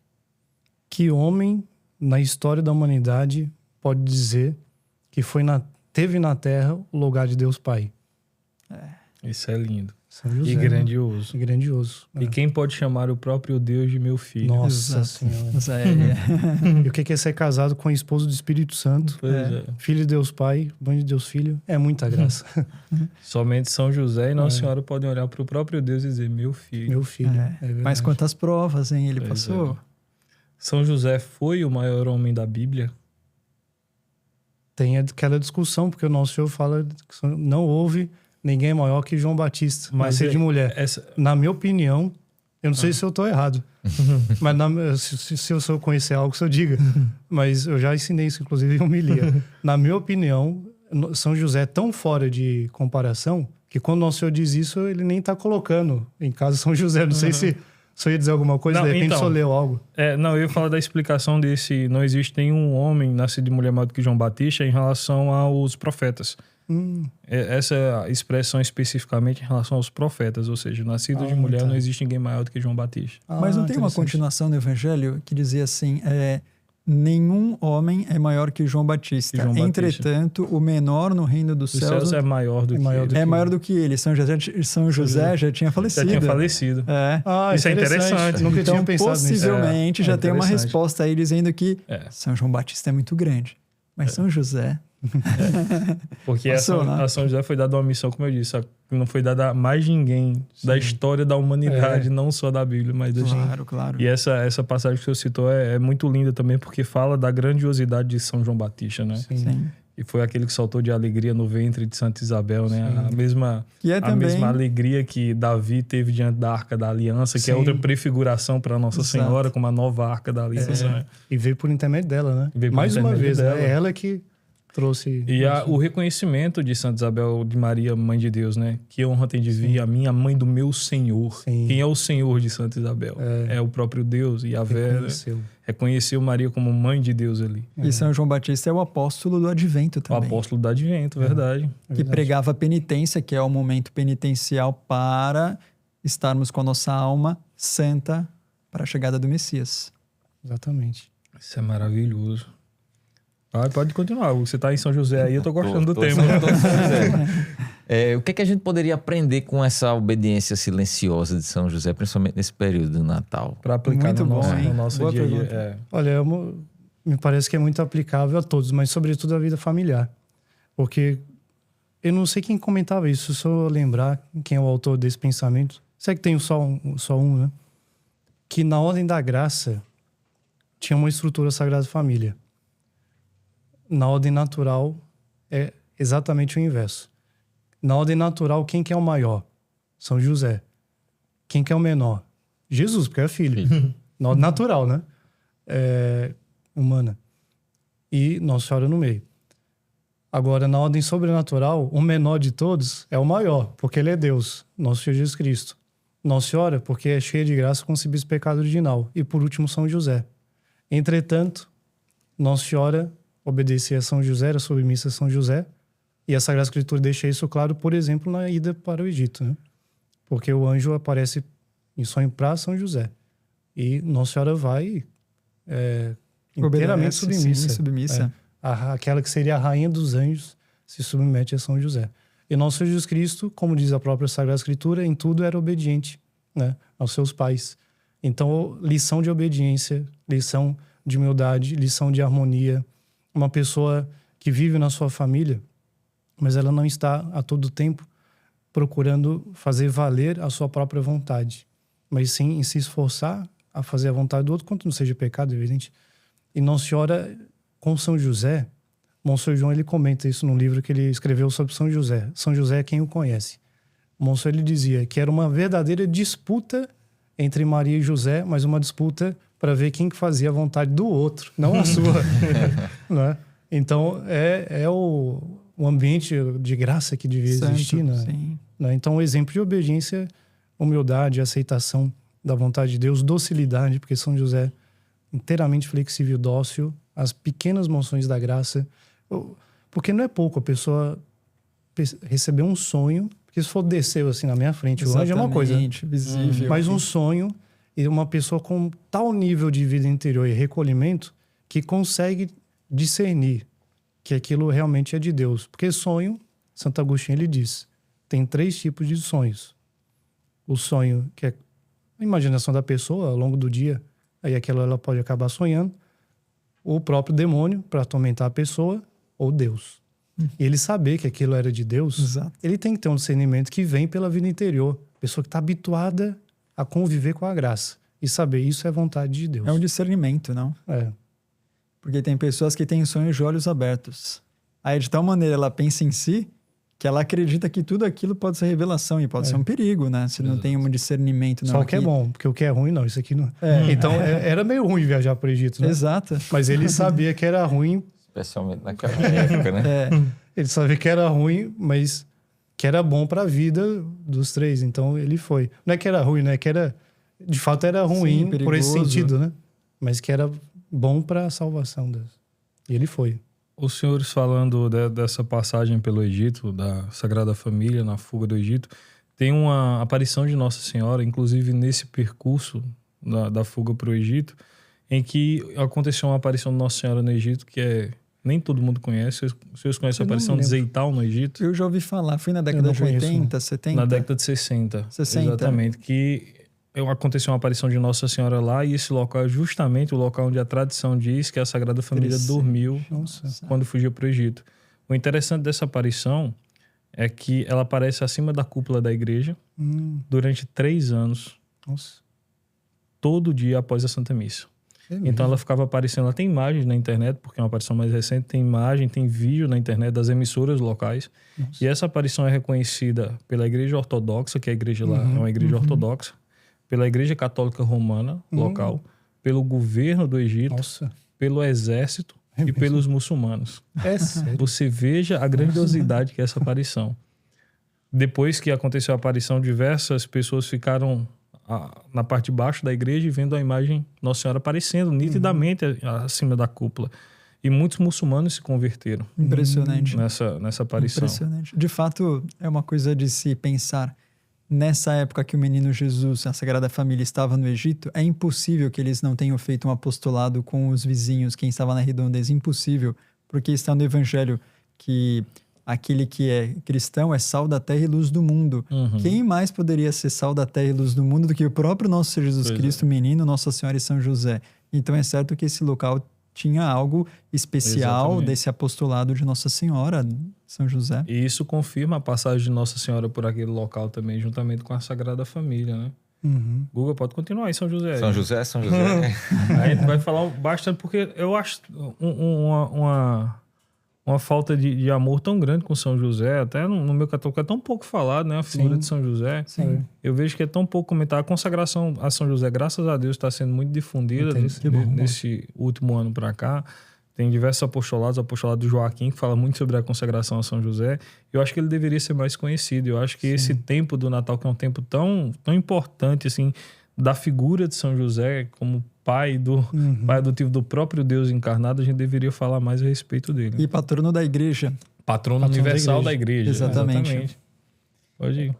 Que homem na história da humanidade pode dizer que teve na Terra o lugar de Deus Pai? Isso é lindo. São José, E grandioso. grandioso. E quem pode chamar o próprio Deus de meu filho? Nossa Exato. Senhora. É, E o que é ser casado com o esposo do Espírito Santo? Pois é. Filho de Deus Pai, mãe de Deus Filho. É muita graça. Somente São José e Nossa É. Senhora podem olhar para o próprio Deus e dizer, meu filho. Meu filho. é. É verdade. Mas quantas provas, hein? Ele Pois passou. São José foi o maior homem da Bíblia? Tem aquela discussão, porque o Nosso Senhor fala que não houve ninguém maior que João Batista, mas ser de mulher. Na minha opinião, eu não sei se eu estou errado, mas se eu conhecer algo, que eu diga. Mas eu já ensinei isso, inclusive, em homilia. Na minha opinião, São José é tão fora de comparação que quando o Nosso Senhor diz isso, ele nem está colocando em casa São José. Não sei se eu ia dizer alguma coisa, Não, de repente então, só leu algo. Não, eu ia falar da explicação desse. Não existe nenhum homem nascido de mulher maior do que João Batista em relação aos profetas. Essa expressão especificamente em relação aos profetas, ou seja, nascido de mulher não existe ninguém maior do que João Batista. Mas não tem uma continuação do Evangelho que dizia assim: nenhum homem é maior que João Batista. João Batista. Entretanto, o menor no reino dos Os céus é maior do que ele. é maior do que ele. São José já tinha falecido. Já tinha falecido. Isso é interessante. Nunca Então, tinha pensado nisso. possivelmente, já tem uma interessante. resposta aí dizendo que São João Batista é muito grande. Mas São José... Porque Passou, a São José foi dada uma missão, como eu disse, não foi dada a mais ninguém da história da humanidade, não só da Bíblia, mas da gente. Claro. E essa passagem que você citou é muito linda também, porque fala da grandiosidade de São João Batista, né? Sim. E foi aquele que saltou de alegria no ventre de Santa Isabel, né? A mesma alegria que Davi teve diante da Arca da Aliança, que é outra prefiguração para Nossa Senhora, como a nova Arca da Aliança, né? E veio por intermédio dela, né? Mais uma vez, é ela que trouxe... E o reconhecimento de Santa Isabel de Maria, Mãe de Deus, né? Que honra tem de vir a mim, a mãe do meu Senhor. Sim. Quem é o Senhor de Santa Isabel? É o próprio Deus. E a Vera reconheceu Maria como Mãe de Deus ali. E São João Batista é o apóstolo do Advento também. O apóstolo do Advento, verdade. Que pregava a penitência, que é o momento penitencial para estarmos com a nossa alma santa para a chegada do Messias. Exatamente. Isso é maravilhoso. Pode continuar. Você está em São José aí, eu tô gostando do tema. O que a gente poderia aprender com essa obediência silenciosa de São José, principalmente nesse período do Natal? Para aplicar Muito no bom, nosso Boa dia a pergunta. dia. Olha, me parece que é muito aplicável a todos, mas sobretudo a vida familiar. Porque eu não sei quem comentava isso, se eu lembrar quem é o autor desse pensamento. Será que tem só um, né? Que na ordem da graça tinha uma estrutura Sagrada Família. Na ordem natural é exatamente o inverso. Na ordem natural, quem que é o maior? São José. Quem que é o menor? Jesus, porque é filho. Na ordem natural, né? Humana. E Nossa Senhora no meio. Agora, na ordem sobrenatural, o menor de todos é o maior, porque ele é Deus, nosso Senhor Jesus Cristo. Nossa Senhora, porque é cheia de graça, concebeu esse pecado original. E por último, São José. Entretanto, Nossa Senhora obedecia a São José, era submissa a São José, e a Sagrada Escritura deixa isso claro, por exemplo, na ida para o Egito, né? Porque o anjo aparece em sonho para São José. E Nossa Senhora vai inteiramente submissa. Sim, submissa. Aquela que seria a rainha dos anjos se submete a São José. E nosso Senhor Jesus Cristo, como diz a própria Sagrada Escritura, em tudo era obediente, né, aos seus pais. Então, lição de obediência, lição de humildade, lição de harmonia. Uma pessoa que vive na sua família, mas ela não está a todo tempo procurando fazer valer a sua própria vontade, mas sim em se esforçar a fazer a vontade do outro, quanto não seja pecado, evidente. E Nossa Senhora, com São José, Monsenhor João, ele comenta isso num livro que ele escreveu sobre São José. São José é quem o conhece. Monsenhor, ele dizia que era uma verdadeira disputa entre Maria e José, mas uma disputa para ver quem que fazia a vontade do outro, não a sua. Né? Então, é o ambiente de graça que devia existir. Né? Então, um exemplo de obediência, humildade, aceitação da vontade de Deus, docilidade, porque São José inteiramente flexível, dócil, as pequenas moções da graça. Porque não é pouco a pessoa receber um sonho, porque se for descer assim na minha frente, o anjo é uma coisa visível. Mas um sonho e uma pessoa com tal nível de vida interior e recolhimento que consegue discernir que aquilo realmente é de Deus. Porque sonho, Santo Agostinho ele diz, tem 3 tipos de sonhos. o sonho, que é a imaginação da pessoa ao longo do dia, aí aquela ela pode acabar sonhando, ou o próprio demônio para atormentar a pessoa, ou Deus. E ele saber que aquilo era de Deus, Exato. ele tem que ter um discernimento que vem pela vida interior. Pessoa que está habituada a conviver com a graça e saber isso é vontade de Deus. É um discernimento, não? É. Porque tem pessoas que têm sonhos de olhos abertos. Aí, de tal maneira, ela pensa em si que ela acredita que tudo aquilo pode ser revelação e pode ser um perigo, né? Se não tem um discernimento. Não, Só o que é bom, porque o que é ruim, não. Isso aqui não... Então, era meio ruim viajar para o Egito, né? Exato. Mas ele sabia que era ruim. Especialmente naquela época, né? Ele sabia que era ruim, mas que era bom para a vida dos três. Então, ele foi. Não é que era ruim, né? Que era... De fato, era ruim por esse sentido, né? Mas que era bom para a salvação deles. E ele foi. Os senhores falando dessa passagem pelo Egito, da Sagrada Família, na fuga do Egito, tem uma aparição de Nossa Senhora, inclusive nesse percurso da fuga para o Egito, em que aconteceu uma aparição de Nossa Senhora no Egito, que nem todo mundo conhece. Os senhores conhecem a aparição de Zeital no Egito? Eu já ouvi falar. Foi na década de 80, 70? Na década de 60. Exatamente. Que aconteceu uma aparição de Nossa Senhora lá, e esse local é justamente o local onde a tradição diz que a Sagrada Família dormiu quando fugiu para o Egito. O interessante dessa aparição é que ela aparece acima da cúpula da igreja durante 3 anos, todo dia após a Santa Missa. Então ela ficava aparecendo, ela tem imagens na internet, porque é uma aparição mais recente, tem imagem, tem vídeo na internet das emissoras locais. E essa aparição é reconhecida pela Igreja Ortodoxa, que a igreja lá é uma igreja ortodoxa, pela Igreja Católica Romana local, pelo governo do Egito, pelo exército e pelos muçulmanos. É sério? Você veja a grandiosidade que é essa aparição. Depois que aconteceu a aparição, diversas pessoas ficaram na parte de baixo da igreja e vendo a imagem Nossa Senhora aparecendo nitidamente acima da cúpula. E muitos muçulmanos se converteram. Impressionante. Nessa aparição. Impressionante. De fato, é uma coisa de se pensar. Nessa época que o menino Jesus, a Sagrada Família, estava no Egito, é impossível que eles não tenham feito um apostolado com os vizinhos, quem estava na redondeza. Impossível, porque está no Evangelho que aquele que é cristão é sal da terra e luz do mundo. Quem mais poderia ser sal da terra e luz do mundo do que o próprio nosso Senhor Jesus Cristo, menino, Nossa Senhora e São José? Então é certo que esse local tinha algo especial desse apostolado de Nossa Senhora, São José. E isso confirma a passagem de Nossa Senhora por aquele local também, juntamente com a Sagrada Família, né? Guga, pode continuar aí, São José. São José. Aí a gente vai falar bastante, porque eu acho uma falta de amor tão grande com São José, até no meu católico é tão pouco falado, né? A figura de São José. Sim. Eu vejo que é tão pouco comentado. A consagração a São José, graças a Deus, está sendo muito difundida nesse último ano para cá. Tem diversos apostolados, o apostolado do Joaquim, que fala muito sobre a consagração a São José. Eu acho que ele deveria ser mais conhecido. Eu acho que esse tempo do Natal, que é um tempo tão importante, assim, da figura de São José como pai adotivo do próprio Deus encarnado, a gente deveria falar mais a respeito dele. E patrono da igreja. Patrono universal da igreja. Exatamente. Pode ir.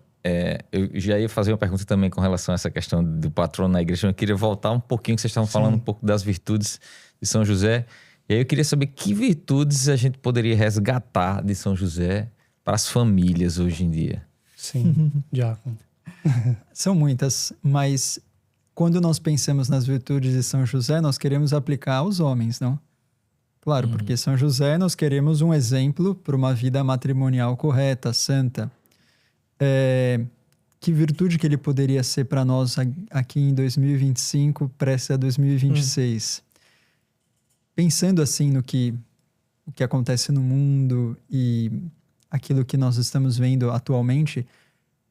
Eu já ia fazer uma pergunta também com relação a essa questão do patrono na igreja. Eu queria voltar um pouquinho, que vocês estavam falando um pouco das virtudes de São José. E aí eu queria saber que virtudes a gente poderia resgatar de São José para as famílias hoje em dia. Sim, Diácono. São muitas, mas quando nós pensamos nas virtudes de São José, nós queremos aplicar aos homens, não? Claro, porque São José nós queremos um exemplo para uma vida matrimonial correta, santa. Que virtude que ele poderia ser para nós aqui em 2025, prestes a 2026? Pensando assim no que acontece no mundo e aquilo que nós estamos vendo atualmente,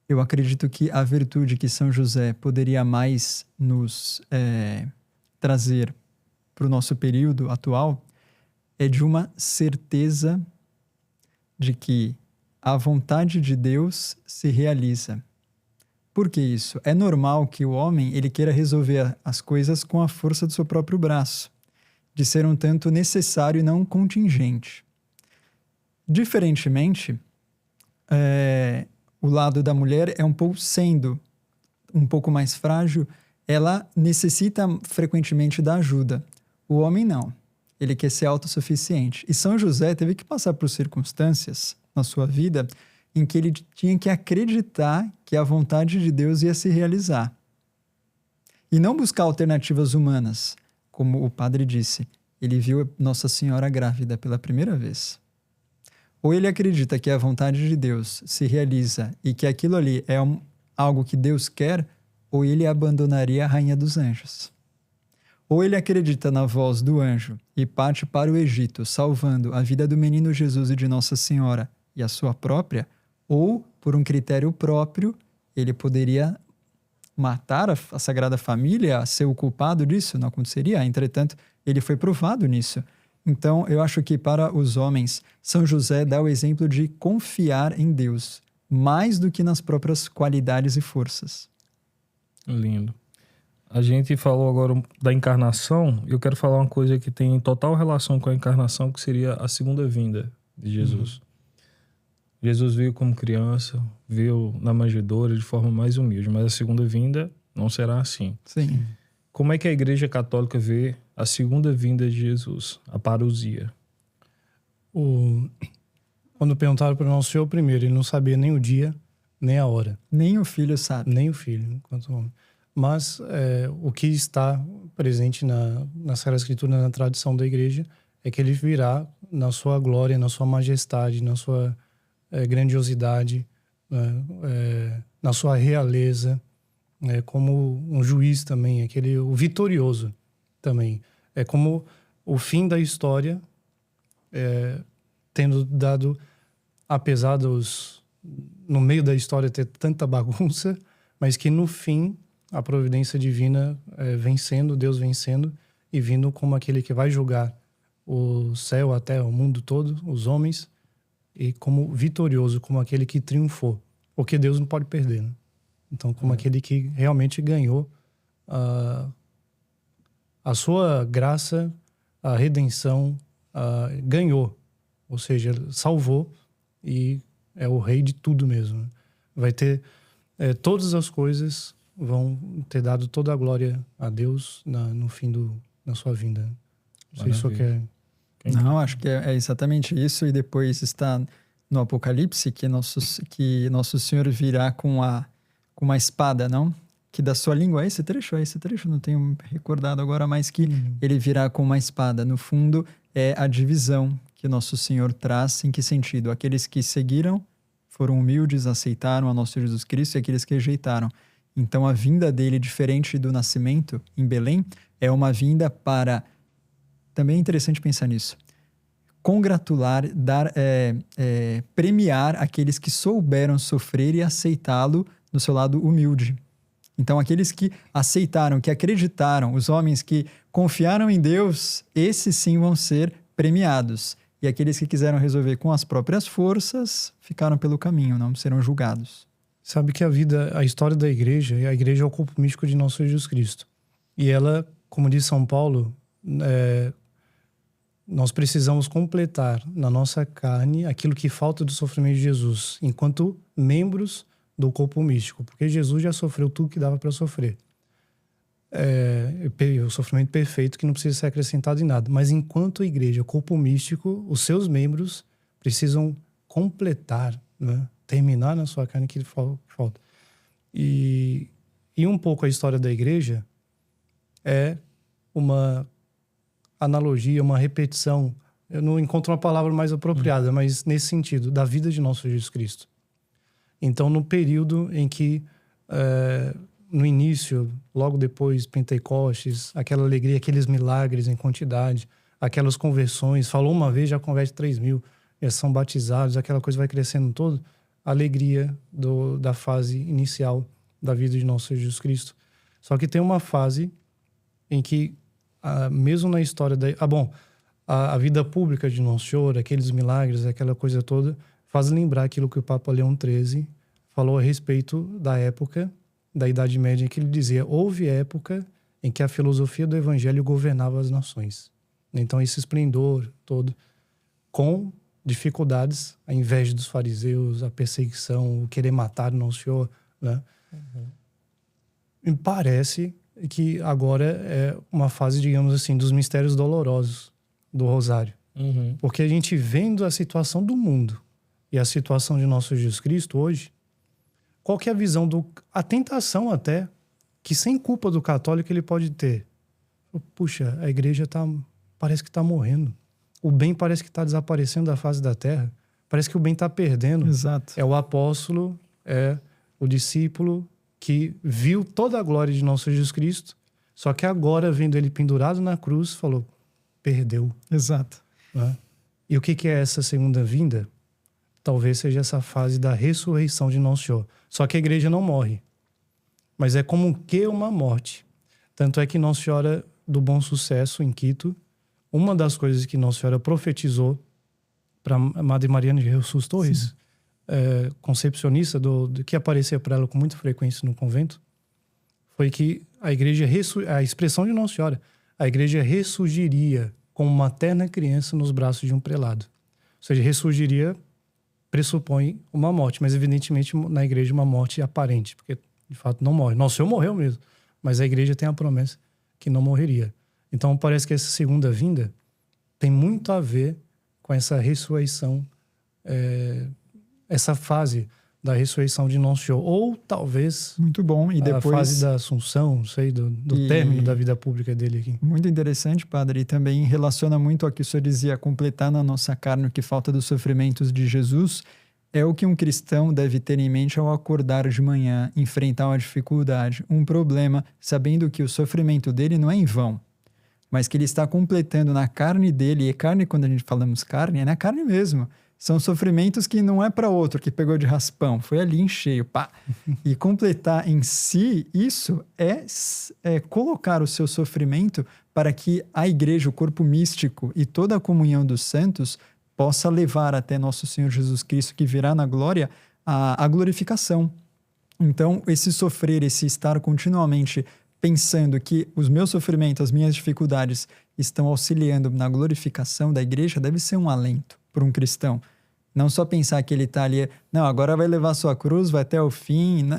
eu acredito que a virtude que São José poderia mais nos trazer para o nosso período atual é de uma certeza de que a vontade de Deus se realiza. Por que isso? É normal que o homem ele queira resolver as coisas com a força do seu próprio braço, de ser um tanto necessário e não contingente. Diferentemente, o lado da mulher é sendo um pouco mais frágil, ela necessita frequentemente da ajuda. O homem não. Ele quer ser autossuficiente. E São José teve que passar por circunstâncias na sua vida em que ele tinha que acreditar que a vontade de Deus ia se realizar. E não buscar alternativas humanas, como o padre disse. Ele viu Nossa Senhora grávida pela primeira vez. Ou ele acredita que a vontade de Deus se realiza e que aquilo ali é algo que Deus quer, ou ele abandonaria a Rainha dos Anjos. Ou ele acredita na voz do anjo e parte para o Egito, salvando a vida do menino Jesus e de Nossa Senhora e a sua própria, ou, por um critério próprio, ele poderia matar a Sagrada Família, ser o culpado disso, não aconteceria. Entretanto, ele foi provado nisso. Então, eu acho que para os homens, São José dá o exemplo de confiar em Deus, mais do que nas próprias qualidades e forças. Lindo. A gente falou agora da encarnação, e eu quero falar uma coisa que tem total relação com a encarnação, que seria a segunda vinda de Jesus. Jesus veio como criança, veio na manjedoura de forma mais humilde, mas a segunda vinda não será assim. Sim. Como é que a Igreja Católica vê a segunda vinda de Jesus, a parousia? Quando perguntaram para o Nosso Senhor primeiro, ele não sabia nem o dia, nem a hora. Nem o filho sabe. Nem o filho, enquanto homem. Mas o que está presente na Sagrada Escritura, na tradição da Igreja, é que ele virá na sua glória, na sua majestade, na sua grandiosidade, na sua realeza, como um juiz também, o vitorioso também. É como o fim da história, tendo dado, apesar no meio da história ter tanta bagunça, mas que no fim a providência divina vencendo, Deus vencendo e vindo como aquele que vai julgar o céu, a terra, o mundo todo, os homens, e como vitorioso, como aquele que triunfou. Porque Deus não pode perder, né? Então, como aquele que realmente ganhou a sua graça, a redenção, ganhou. Ou seja, salvou e é o rei de tudo mesmo. Vai ter todas as coisas, vão ter dado toda a glória a Deus no fim da sua vinda. Não sei se o quer... Não, acho que é exatamente isso. E depois está no Apocalipse que Nosso Senhor virá com uma espada, não? Que da sua língua, esse trecho, não tenho recordado agora, mas que ele virá com uma espada. No fundo, é a divisão que Nosso Senhor traz. Em que sentido? Aqueles que seguiram, foram humildes, aceitaram a nosso Jesus Cristo, e aqueles que rejeitaram. Então, a vinda dele, diferente do nascimento em Belém, é uma vinda para... Também é interessante pensar nisso. Congratular, premiar aqueles que souberam sofrer e aceitá-lo no seu lado humilde. Então, aqueles que aceitaram, que acreditaram, os homens que confiaram em Deus, esses sim vão ser premiados. E aqueles que quiseram resolver com as próprias forças, ficaram pelo caminho, não serão julgados. Sabe que a história da igreja é o corpo místico de nosso Jesus Cristo. E ela, como diz São Paulo, nós precisamos completar na nossa carne aquilo que falta do sofrimento de Jesus, enquanto membros do corpo místico, porque Jesus já sofreu tudo que dava para sofrer. O sofrimento perfeito que não precisa ser acrescentado em nada. Mas enquanto a igreja, corpo místico, os seus membros precisam completar, né? Terminar na sua carne aquilo que falta. E um pouco a história da igreja é uma analogia, uma repetição. Eu não encontro uma palavra mais apropriada, mas nesse sentido, da vida de nosso Jesus Cristo. Então, no período em que, no início, logo depois, Pentecostes, aquela alegria, aqueles milagres em quantidade, aquelas conversões, falou uma vez, já converte 3.000, já são batizados, aquela coisa vai crescendo todo, a alegria da fase inicial da vida de nosso Jesus Cristo. Só que tem uma fase em que, mesmo na história a vida pública de Nosso Senhor, aqueles milagres, aquela coisa toda, faz lembrar aquilo que o Papa Leão XIII falou a respeito da época da Idade Média, em que ele dizia: houve época em que a filosofia do Evangelho governava as nações. Então, esse esplendor todo, com dificuldades, a inveja dos fariseus, a perseguição, o querer matar o Nosso Senhor, né? Me parece que agora é uma fase, digamos assim, dos mistérios dolorosos do Rosário. Porque a gente vendo a situação do mundo, e a situação de nosso Jesus Cristo hoje, qual que é a visão a tentação até, que sem culpa do católico ele pode ter? Puxa, a igreja parece que está morrendo. O bem parece que está desaparecendo da face da terra. Parece que o bem está perdendo. Exato. É o apóstolo, é o discípulo que viu toda a glória de nosso Jesus Cristo, só que agora, vendo ele pendurado na cruz, falou, perdeu. Exato. Né? E o que é essa segunda vinda? Talvez seja essa fase da ressurreição de Nosso Senhor. Só que a igreja não morre, mas é como que uma morte. Tanto é que Nossa Senhora do Bom Sucesso, em Quito, uma das coisas que Nossa Senhora profetizou para a Madre Mariana de Jesus Torres, concepcionista que aparecia para ela com muita frequência no convento, foi que a igreja, a expressão de Nossa Senhora, a igreja ressurgiria como uma terna criança nos braços de um prelado. Ou seja, ressurgiria pressupõe uma morte, mas evidentemente na igreja uma morte aparente, porque de fato não morre. Nosso Senhor morreu mesmo, mas a igreja tem a promessa que não morreria. Então parece que essa segunda vinda tem muito a ver com essa ressurreição, essa fase da ressurreição de Nosso Senhor. Ou talvez muito bom. E depois a fase da Assunção, não sei, do término da vida pública dele aqui. Muito interessante, padre. E também relaciona muito ao que o senhor dizia, completar na nossa carne o que falta dos sofrimentos de Jesus. É o que um cristão deve ter em mente ao acordar de manhã, enfrentar uma dificuldade, um problema, sabendo que o sofrimento dele não é em vão, mas que ele está completando na carne dele. E carne, quando a gente falamos carne, é na carne mesmo. São sofrimentos que não é para outro que pegou de raspão, foi ali em cheio, pá. E completar em si isso é colocar o seu sofrimento para que a igreja, o corpo místico e toda a comunhão dos santos possa levar até nosso Senhor Jesus Cristo, que virá na glória, a glorificação. Então, esse sofrer, esse estar continuamente pensando que os meus sofrimentos, as minhas dificuldades estão auxiliando na glorificação da igreja, deve ser um alento para um cristão. Não só pensar que ele está ali, não, agora vai levar sua cruz, vai até o fim,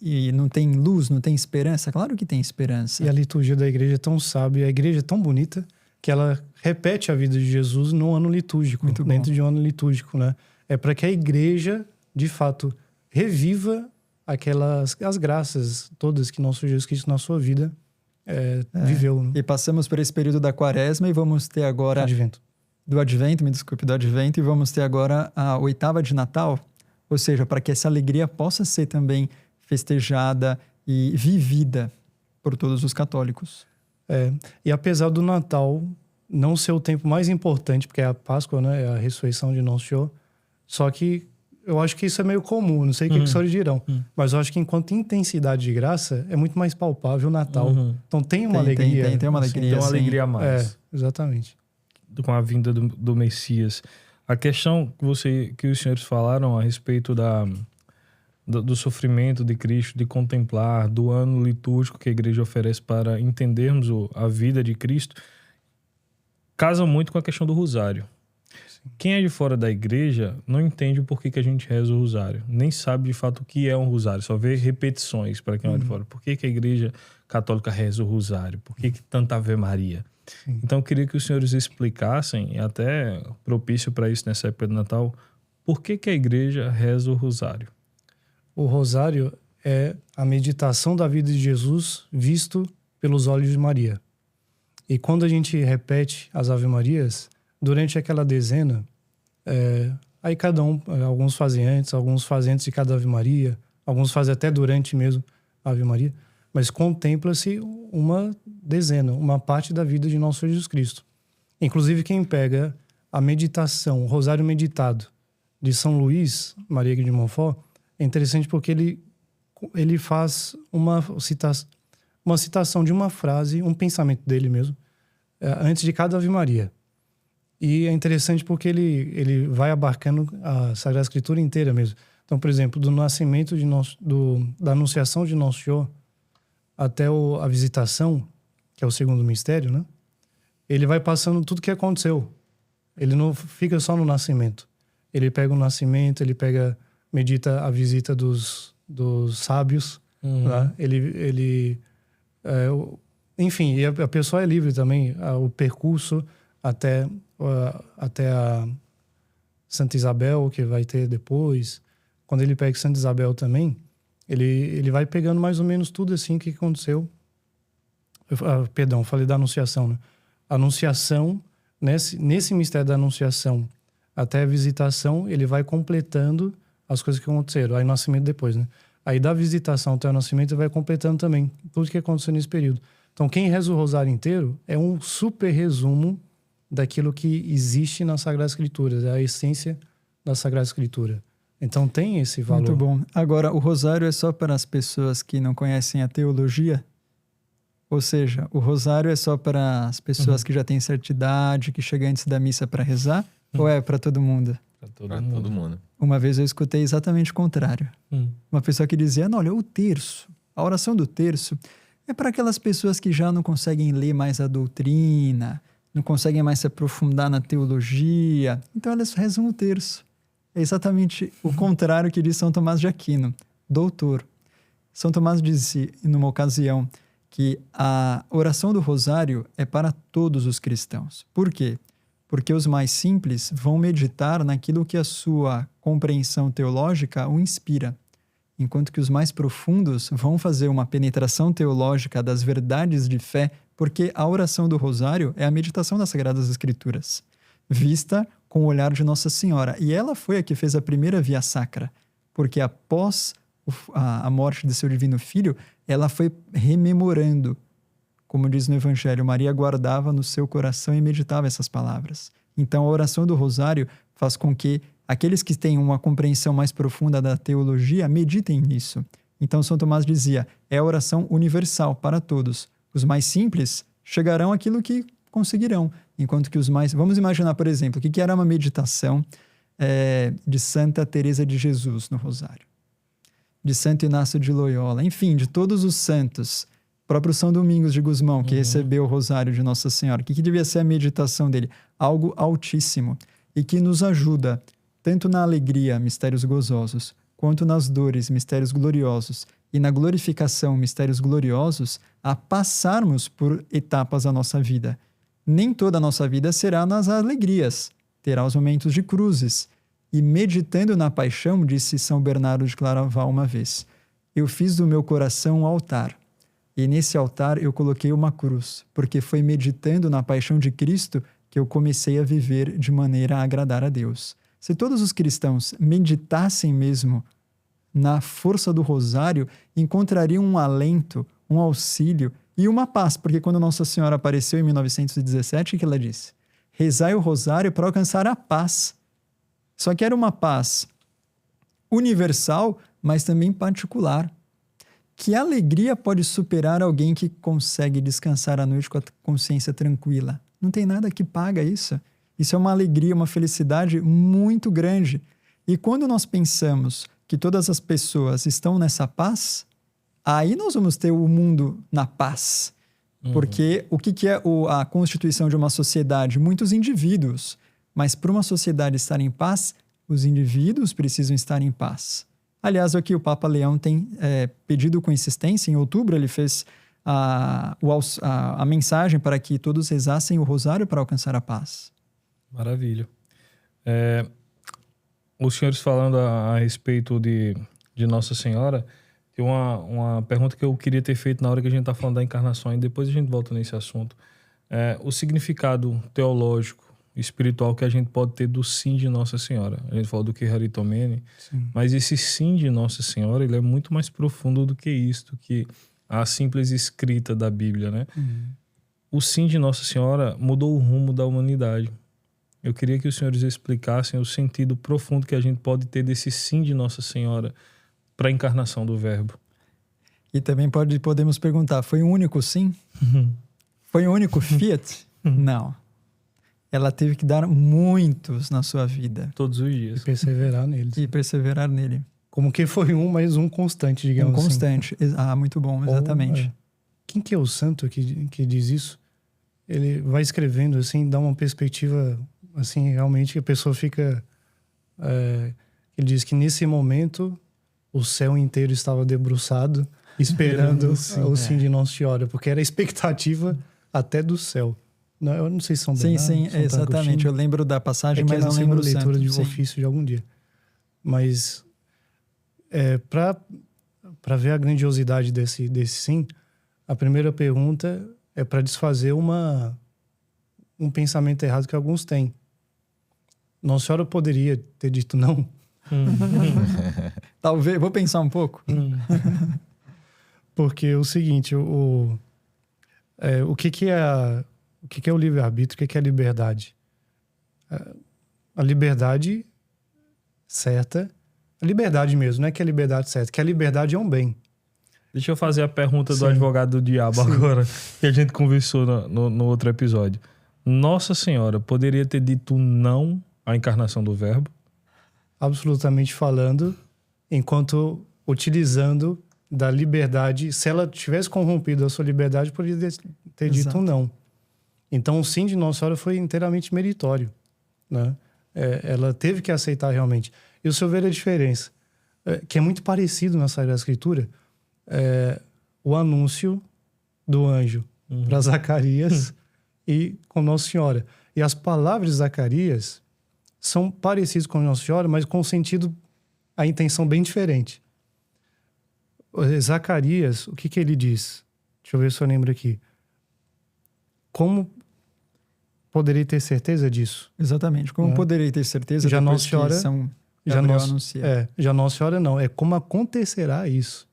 e não tem luz, não tem esperança. Claro que tem esperança. E a liturgia da igreja é tão sábia, a igreja é tão bonita, que ela repete a vida de Jesus no ano litúrgico, dentro de um ano litúrgico, né? É para que a igreja, de fato, reviva as graças todas que nosso Jesus Cristo na sua vida viveu. Né? E passamos por esse período da quaresma e vamos ter agora... Do Advento, me desculpe, do Advento, e vamos ter agora a oitava de Natal, ou seja, para que essa alegria possa ser também festejada e vivida por todos os católicos. E apesar do Natal não ser o tempo mais importante, porque é a Páscoa, né, é a ressurreição de Nosso Senhor, só que eu acho que isso é meio comum, não sei o que os senhores dirão, mas eu acho que enquanto intensidade de graça é muito mais palpável o Natal. Então tem uma alegria. Tem uma alegria, tem uma alegria a mais. Exatamente. Com a vinda do Messias. A questão que os senhores falaram a respeito do sofrimento de Cristo, de contemplar, do ano litúrgico que a igreja oferece para entendermos a vida de Cristo, casa muito com a questão do rosário. Sim. Quem é de fora da igreja não entende o porquê que a gente reza o rosário, nem sabe de fato o que é um rosário, só vê repetições para quem é de fora. Por que a igreja católica reza o rosário? Por que tanta Ave Maria? Sim. Então eu queria que os senhores explicassem, e até propício para isso nessa época de Natal, por que a igreja reza o rosário? O rosário é a meditação da vida de Jesus visto pelos olhos de Maria. E quando a gente repete as Ave Marias, durante aquela dezena, aí cada um, alguns fazem antes de cada Ave Maria, alguns fazem até durante mesmo a Ave Maria, mas contempla-se uma dezena, uma parte da vida de nosso Jesus Cristo. Inclusive quem pega a meditação, o rosário meditado de São Luís, Maria de Montfort, é interessante porque ele faz uma citação de uma frase, um pensamento dele mesmo, antes de cada Ave Maria. E é interessante porque ele vai abarcando a Sagrada Escritura inteira mesmo. Então, por exemplo, do nascimento da anunciação de Nosso Senhor até a visitação, que é o segundo mistério, né? Ele vai passando tudo que aconteceu. Ele não fica só no nascimento. Ele pega o nascimento, medita a visita dos sábios, né? Enfim, e a pessoa é livre também, o percurso até Santa Isabel, que vai ter depois. Quando ele pega Santa Isabel também, ele vai pegando mais ou menos tudo assim o que aconteceu. Perdão, falei da Anunciação, né? A Anunciação, nesse mistério da Anunciação até a visitação, ele vai completando as coisas que aconteceram. Aí o nascimento depois, né? Aí da visitação até o nascimento ele vai completando também tudo que aconteceu nesse período. Então quem reza o rosário inteiro é um super resumo daquilo que existe nas Sagradas Escrituras, é a essência da Sagrada Escritura. Então tem esse valor. Muito bom. Agora, o rosário é só para as pessoas que não conhecem a teologia? Ou seja, o rosário é só para as pessoas que já têm certa idade, que chegam antes da missa para rezar? Ou é para todo mundo? Para todo mundo. Uma vez eu escutei exatamente o contrário. Uma pessoa que dizia, não, olha, o terço, a oração do terço é para aquelas pessoas que já não conseguem ler mais a doutrina, não conseguem mais se aprofundar na teologia, então elas rezam o terço. É exatamente o contrário que diz São Tomás de Aquino, doutor. São Tomás disse, numa ocasião, que a oração do rosário é para todos os cristãos. Por quê? Porque os mais simples vão meditar naquilo que a sua compreensão teológica o inspira, enquanto que os mais profundos vão fazer uma penetração teológica das verdades de fé, porque a oração do rosário é a meditação das Sagradas Escrituras, vista com o olhar de Nossa Senhora. E ela foi a que fez a primeira via sacra, porque após a morte de seu divino filho, ela foi rememorando. Como diz no Evangelho, Maria guardava no seu coração e meditava essas palavras. Então, a oração do rosário faz com que aqueles que têm uma compreensão mais profunda da teologia meditem nisso. Então, São Tomás dizia, é a oração universal para todos. Os mais simples chegarão àquilo que conseguirão, enquanto que os mais... Vamos imaginar, por exemplo, o que era uma meditação de Santa Teresa de Jesus no rosário, de Santo Inácio de Loyola, enfim, de todos os santos, próprio São Domingos de Gusmão, que recebeu o rosário de Nossa Senhora. O que devia ser a meditação dele? Algo altíssimo e que nos ajuda tanto na alegria, mistérios gozosos, quanto nas dores, mistérios gloriosos, e na glorificação, mistérios gloriosos, a passarmos por etapas da nossa vida. Nem toda a nossa vida será nas alegrias, terá os momentos de cruzes. E meditando na paixão, disse São Bernardo de Claraval uma vez, eu fiz do meu coração um altar, e nesse altar eu coloquei uma cruz, porque foi meditando na paixão de Cristo que eu comecei a viver de maneira a agradar a Deus. Se todos os cristãos meditassem mesmo na força do rosário, encontrariam um alento, um auxílio e uma paz, porque quando Nossa Senhora apareceu em 1917, o que ela disse? Rezai o rosário para alcançar a paz. Só que era uma paz universal, mas também particular. Que alegria pode superar alguém que consegue descansar à noite com a consciência tranquila? Não tem nada que paga isso. Isso é uma alegria, uma felicidade muito grande. E quando nós pensamos que todas as pessoas estão nessa paz, aí nós vamos ter o mundo na paz. Porque o que é a constituição de uma sociedade? Muitos indivíduos. Mas para uma sociedade estar em paz, os indivíduos precisam estar em paz. Aliás, aqui o Papa Leão tem pedido com insistência. Em outubro ele fez a mensagem para que todos rezassem o rosário para alcançar a paz. Maravilha. Os senhores falando a respeito de Nossa Senhora, tem uma pergunta que eu queria ter feito na hora que a gente está falando da encarnação, e depois a gente volta nesse assunto. O significado teológico, espiritual que a gente pode ter do sim de Nossa Senhora. A gente falou do Charitomene, mas esse sim de Nossa Senhora, ele é muito mais profundo do que isto, que a simples escrita da Bíblia, né? O sim de Nossa Senhora mudou o rumo da humanidade. Eu queria que os senhores explicassem o sentido profundo que a gente pode ter desse sim de Nossa Senhora para a encarnação do Verbo. E também podemos perguntar, foi um único sim? Foi um único fiat? Não. Ela teve que dar muitos na sua vida. Todos os dias. E perseverar neles. E perseverar nele. Como que foi mas um constante, digamos assim. Constante. Muito bom, exatamente. Quem que é o santo que diz isso? Ele vai escrevendo assim, dá uma perspectiva assim, realmente que a pessoa fica... ele diz que nesse momento o céu inteiro estava debruçado esperando o sim de Nossa Senhora, porque era a expectativa até do céu. Não, eu não sei se são Sim, Bernardo, sim, São exatamente. Agostinho. Eu lembro da passagem, que mas não na lembro segunda o leitura santo. de Sim. ofício de algum dia. Mas para ver a grandiosidade desse sim, a primeira pergunta é para desfazer um pensamento errado que alguns têm. Nossa Senhora poderia ter dito não? Talvez, vou pensar um pouco. Porque é o seguinte, o que é o livre-arbítrio, o que é a liberdade? A liberdade certa, a liberdade mesmo, não é que a liberdade certa, que a liberdade é um bem. Deixa eu fazer a pergunta do Sim. advogado do diabo Sim. agora, que a gente conversou no outro episódio. Nossa Senhora poderia ter dito não à encarnação do Verbo? Absolutamente falando, enquanto utilizando da liberdade, se ela tivesse corrompido a sua liberdade, poderia ter dito Exato. não. Então o sim de Nossa Senhora foi inteiramente meritório, né? Ela teve que aceitar realmente. E o senhor vê a diferença, que é muito parecido na Sagrada Escritura, o anúncio do anjo para Zacarias e com Nossa Senhora. E as palavras de Zacarias são parecidas com Nossa Senhora, mas com o sentido, a intenção bem diferente. Zacarias, o que ele diz? Deixa eu ver se eu lembro aqui. Como poderei ter certeza disso? Exatamente. Como poderei ter certeza Já depois Nossa Senhora, que São já Gabriel Nossa, anuncia? já Nossa Senhora não. É como acontecerá isso.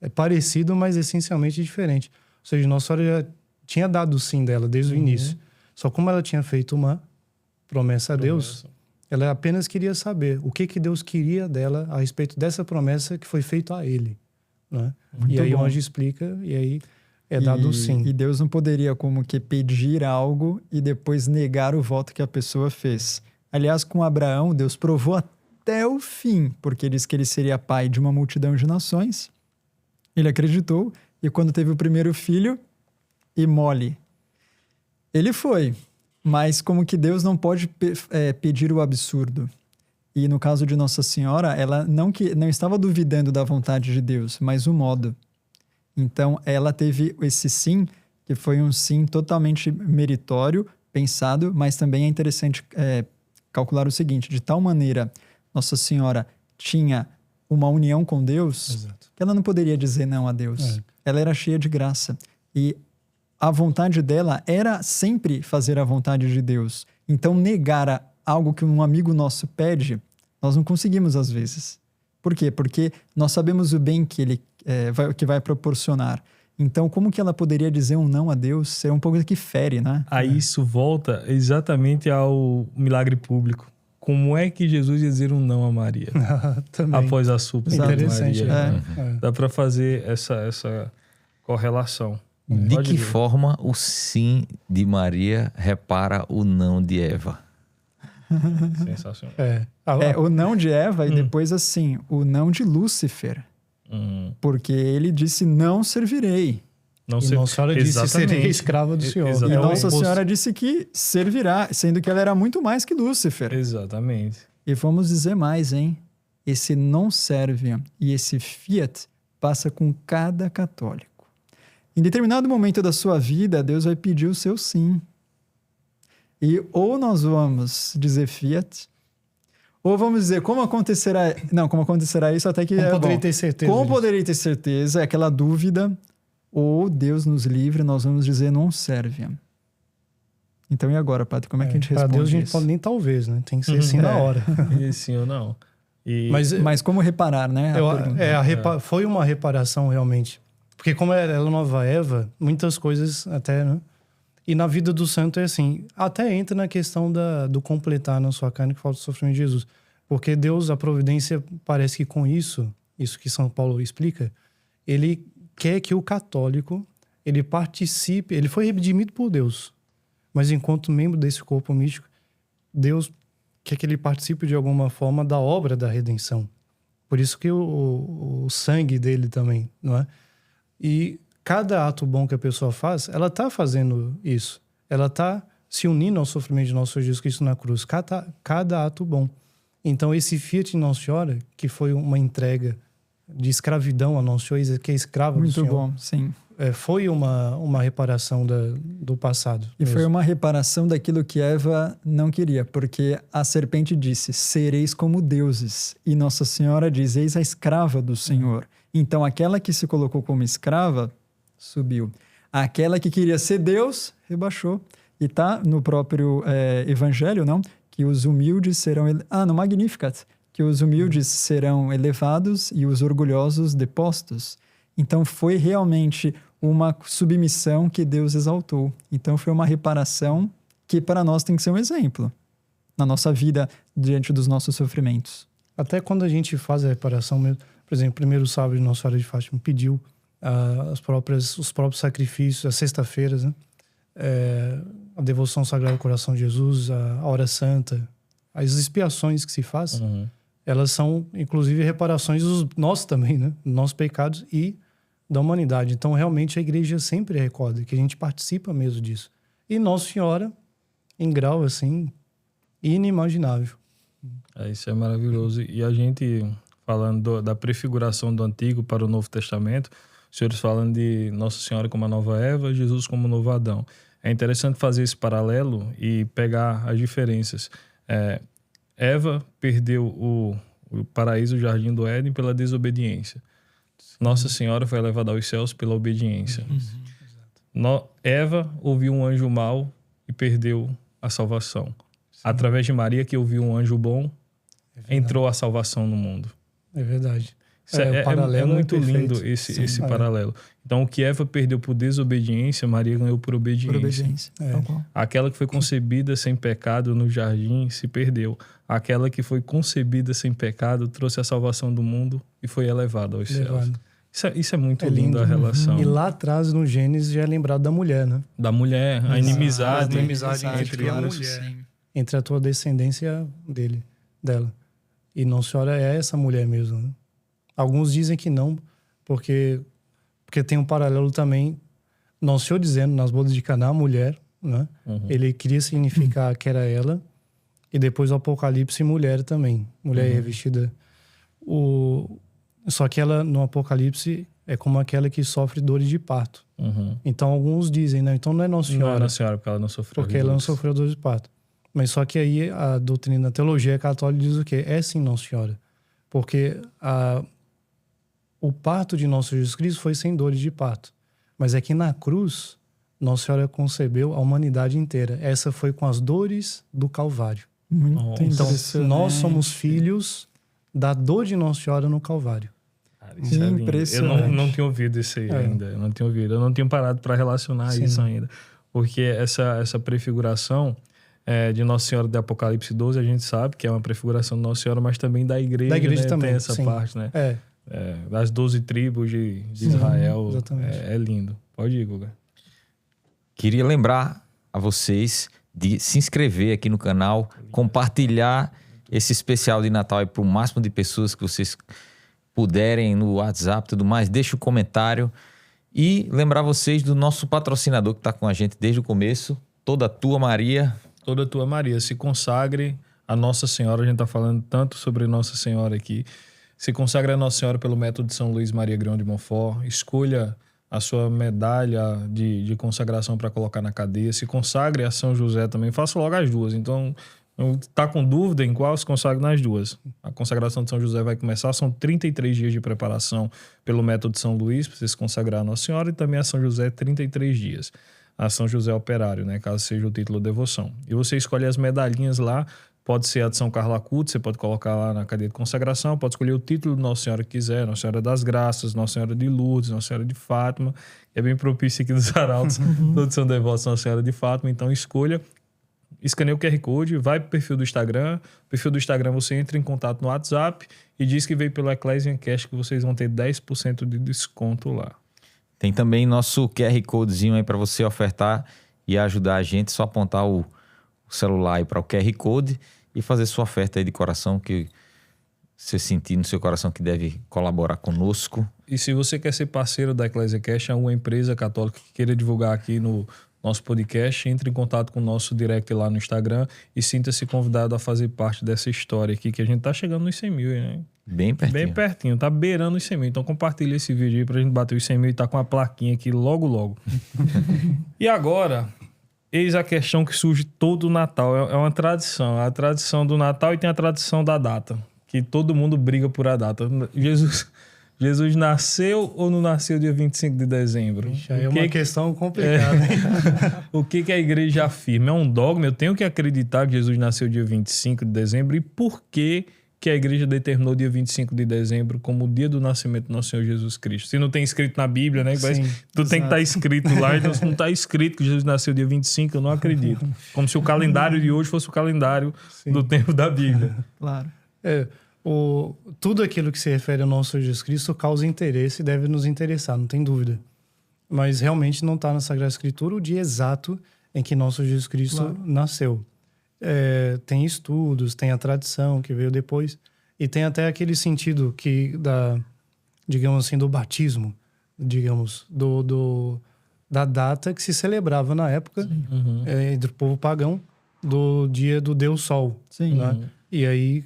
É parecido, mas essencialmente diferente. Ou seja, Nossa Senhora já tinha dado o sim dela desde o início. Só como ela tinha feito uma promessa a Deus, ela apenas queria saber o que Deus queria dela a respeito dessa promessa que foi feita a ele. Né? E aí bom. o anjo explica, e aí é dado o sim. E Deus não poderia como que pedir algo e depois negar o voto que a pessoa fez. Aliás, com Abraão, Deus provou até o fim, porque diz que ele seria pai de uma multidão de nações. Ele acreditou, e quando teve o primeiro filho, mole. Ele foi, mas como que Deus não pode pedir o absurdo. E no caso de Nossa Senhora, ela não estava duvidando da vontade de Deus, mas o modo. Então, ela teve esse sim, que foi um sim totalmente meritório, pensado, mas também é interessante calcular o seguinte, de tal maneira Nossa Senhora tinha uma união com Deus, Exato. que ela não poderia dizer não a Deus. Ela era cheia de graça. E a vontade dela era sempre fazer a vontade de Deus. Então, negar algo que um amigo nosso pede, nós não conseguimos às vezes. Por quê? Porque nós sabemos o bem que ele que vai proporcionar. Então, como que ela poderia dizer um não a Deus? É um pouco que fere, né? Aí isso volta exatamente ao milagre público. Como é que Jesus ia dizer um não a Maria? Também. Após a súplica de Interessante. Maria. Dá para fazer essa correlação. De Pode que ler. forma o sim de Maria repara o não de Eva? Sensacional. O não de Eva e depois assim, o não de Lúcifer. Porque ele disse, não servirei. Não E sei. Nossa Senhora disse, Exatamente. serei escrava do Senhor. E Exatamente. Nossa oposto. Senhora disse que servirá, sendo que ela era muito mais que Lúcifer. Exatamente. E vamos dizer mais, hein? Esse não serve e esse fiat passa com cada católico. Em determinado momento da sua vida, Deus vai pedir o seu sim. E ou nós vamos dizer fiat, ou vamos dizer como acontecerá... Não, como acontecerá isso até que... Como poderei bom. ter certeza Como disso? poderei ter certeza? É aquela dúvida. Ou Deus nos livre, nós vamos dizer não serve. Então e agora, Padre? Como é que a gente Para responde Deus a gente isso? pode nem talvez, né? Tem que ser sim na hora. E sim ou não. E Mas como reparar, né? A pergunta. Foi uma reparação realmente. Porque como ela é nova Eva, muitas coisas até, né? E na vida do santo é assim, até entra na questão do completar na sua carne que falta o sofrimento de Jesus. Porque Deus, a providência, parece que com isso que São Paulo explica, ele quer que o católico, ele participe, ele foi redimido por Deus, mas enquanto membro desse corpo místico, Deus quer que ele participe de alguma forma da obra da redenção. Por isso que o sangue dele também, não é? E cada ato bom que a pessoa faz, ela está fazendo isso. Ela está se unindo ao sofrimento de nosso Senhor Jesus Cristo na cruz. Cada ato bom. Então, esse fiat de Nossa Senhora, que foi uma entrega de escravidão a Nosso Senhor, que é escrava do Muito Senhor. bom, sim. foi uma reparação do passado. E foi uma reparação daquilo que Eva não queria, porque a serpente disse, sereis como deuses. E Nossa Senhora diz, eis a escrava do Senhor. Então, aquela que se colocou como escrava, subiu. Aquela que queria ser Deus, rebaixou. E está no próprio Evangelho, não? Que os humildes serão... no Magnificat. Que os humildes serão elevados e os orgulhosos depostos. Então, foi realmente uma submissão que Deus exaltou. Então, foi uma reparação que para nós tem que ser um exemplo na nossa vida diante dos nossos sofrimentos. Até quando a gente faz a reparação mesmo, por exemplo, primeiro sábado de Nossa Senhora de Fátima pediu os próprios sacrifícios, as sexta-feiras, né? A devoção ao Sagrado Coração de Jesus, a hora santa, as expiações que se faz, elas são, inclusive, reparações dos nossos também, né? Dos nossos pecados e da humanidade. Então, realmente, a igreja sempre recorda que a gente participa mesmo disso. E Nossa Senhora, em grau, assim, inimaginável. Isso é maravilhoso. E a gente, falando da prefiguração do Antigo para o Novo Testamento, os senhores falando de Nossa Senhora como a nova Eva, Jesus como o novo Adão. É interessante fazer esse paralelo e pegar as diferenças. Eva perdeu o paraíso, o jardim do Éden, pela desobediência. Nossa Senhora foi levada aos céus pela obediência. Eva ouviu um anjo mau e perdeu a salvação. Através de Maria, que ouviu um anjo bom, entrou a salvação no mundo. É verdade. É muito lindo esse paralelo. Então, o que Eva perdeu por desobediência, Maria ganhou por obediência. Aquela que foi concebida sem pecado no jardim se perdeu. Aquela que foi concebida sem pecado trouxe a salvação do mundo e foi elevada aos céus. Isso é muito lindo, a relação. E lá atrás, no Gênesis, já é lembrado da mulher, né? Da mulher, a inimizade. Entre a mulher. Entre a tua descendência dela. E Nossa Senhora é essa mulher mesmo, né? Alguns dizem que não, porque tem um paralelo também. Nosso Senhor dizendo nas bodas de Caná, mulher, né? Ele queria significar que era ela. E depois o Apocalipse, mulher também. Mulher revestida. Só que ela, no Apocalipse, é como aquela que sofre dores de parto. Então, alguns dizem, né? Então não é Nossa Senhora. Não é Nossa Senhora, porque ela não sofreu. Porque ela não sofreu dores de parto. Mas só que aí a doutrina, a teologia católica diz o quê? É sim Nossa Senhora. Porque o parto de nosso Jesus Cristo foi sem dores de parto. Mas é que na cruz, Nossa Senhora concebeu a humanidade inteira. Essa foi com as dores do Calvário. Então, nós somos filhos da dor de Nossa Senhora no Calvário. Isso é impressionante. Eu não tinha ouvido isso aí ainda. Eu não tinha ouvido. Eu não tinha parado para relacionar isso ainda. Porque essa prefiguração de Nossa Senhora de Apocalipse 12, a gente sabe que é uma prefiguração de Nossa Senhora, mas também da igreja, né? Também, tem essa parte, né? Das 12 tribos de Israel. É lindo. Pode ir, Guga. Queria lembrar a vocês de se inscrever aqui no canal, compartilhar esse especial de Natal para o máximo de pessoas que vocês puderem no WhatsApp e tudo mais. Deixa o comentário e lembrar vocês do nosso patrocinador que está com a gente desde o começo, Toda Tua Maria. Toda Tua Maria. Se consagre a Nossa Senhora. A gente está falando tanto sobre Nossa Senhora aqui. Se consagre a Nossa Senhora pelo método de São Luís Maria Grão de Montfort. Escolha a sua medalha de consagração para colocar na cadeia. Se consagre a São José também. Faça logo as duas. Então, está com dúvida em qual, se consagre nas duas. A consagração de São José vai começar. São 33 dias de preparação pelo método de São Luís, para você se consagrar a Nossa Senhora. E também a São José, 33 dias. A São José Operário, né? Caso seja o título de devoção. E você escolhe as medalhinhas lá. Pode ser a de São Carlos Acutis, você pode colocar lá na cadeia de consagração, pode escolher o título de Nossa Senhora que quiser, Nossa Senhora das Graças, Nossa Senhora de Lourdes, Nossa Senhora de Fátima. É bem propício aqui dos arautos, todos são devotos a Nossa Senhora de Fátima. Então escolha, escaneia o QR Code, vai pro perfil do Instagram. No perfil do Instagram você entra em contato no WhatsApp e diz que veio pelo Ecclesia Cash, que vocês vão ter 10% de desconto lá. Tem também nosso QR Codezinho aí para você ofertar e ajudar a gente. Só apontar o celular aí para o QR Code e fazer sua oferta aí de coração, que você sentir no seu coração que deve colaborar conosco. E se você quer ser parceiro da Ecclesia Cash, é uma empresa católica que queira divulgar aqui no nosso podcast, entre em contato com o nosso direct lá no Instagram e sinta-se convidado a fazer parte dessa história aqui, que a gente tá chegando nos 100 mil, né? Bem pertinho. Bem pertinho, tá beirando os 100 mil. Então compartilha esse vídeo aí pra gente bater os 100 mil e tá com a plaquinha aqui logo, logo. E agora, eis a questão que surge todo o Natal. É uma tradição. A tradição do Natal e tem a tradição da data. Que todo mundo briga por a data. Jesus nasceu ou não nasceu dia 25 de dezembro? Já é uma questão complicada. O que a igreja afirma? É um dogma? Eu tenho que acreditar que Jesus nasceu dia 25 de dezembro. E por que a igreja determinou dia 25 de dezembro como o dia do nascimento do nosso Senhor Jesus Cristo? Se não tem escrito na Bíblia, né? Sim, tudo tem que estar escrito lá. Então, se não está escrito que Jesus nasceu dia 25, eu não acredito. Como se o calendário de hoje fosse o calendário do tempo da Bíblia. Claro. Tudo aquilo que se refere ao nosso Jesus Cristo causa interesse e deve nos interessar, não tem dúvida. Mas realmente não está na Sagrada Escritura o dia exato em que nosso Jesus Cristo nasceu. Tem estudos, tem a tradição que veio depois, e tem até aquele sentido digamos assim, do batismo, digamos, da data que se celebrava na época entre o povo pagão, do dia do Deus Sol. Sim. Né? E aí,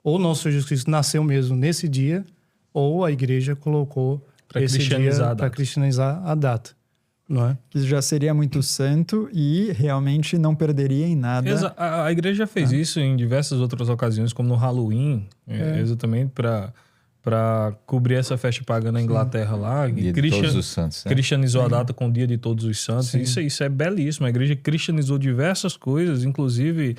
ou nosso Jesus Cristo nasceu mesmo nesse dia, ou a igreja colocou esse dia para cristianizar a data. Não é? Que já seria muito santo e realmente não perderia em nada. A igreja já fez isso em diversas outras ocasiões, como no Halloween, exatamente para cobrir essa festa pagã na Inglaterra lá. Dia de Todos os Santos. Né? Cristianizou a data com o Dia de Todos os Santos. Isso é belíssimo. A igreja cristianizou diversas coisas, inclusive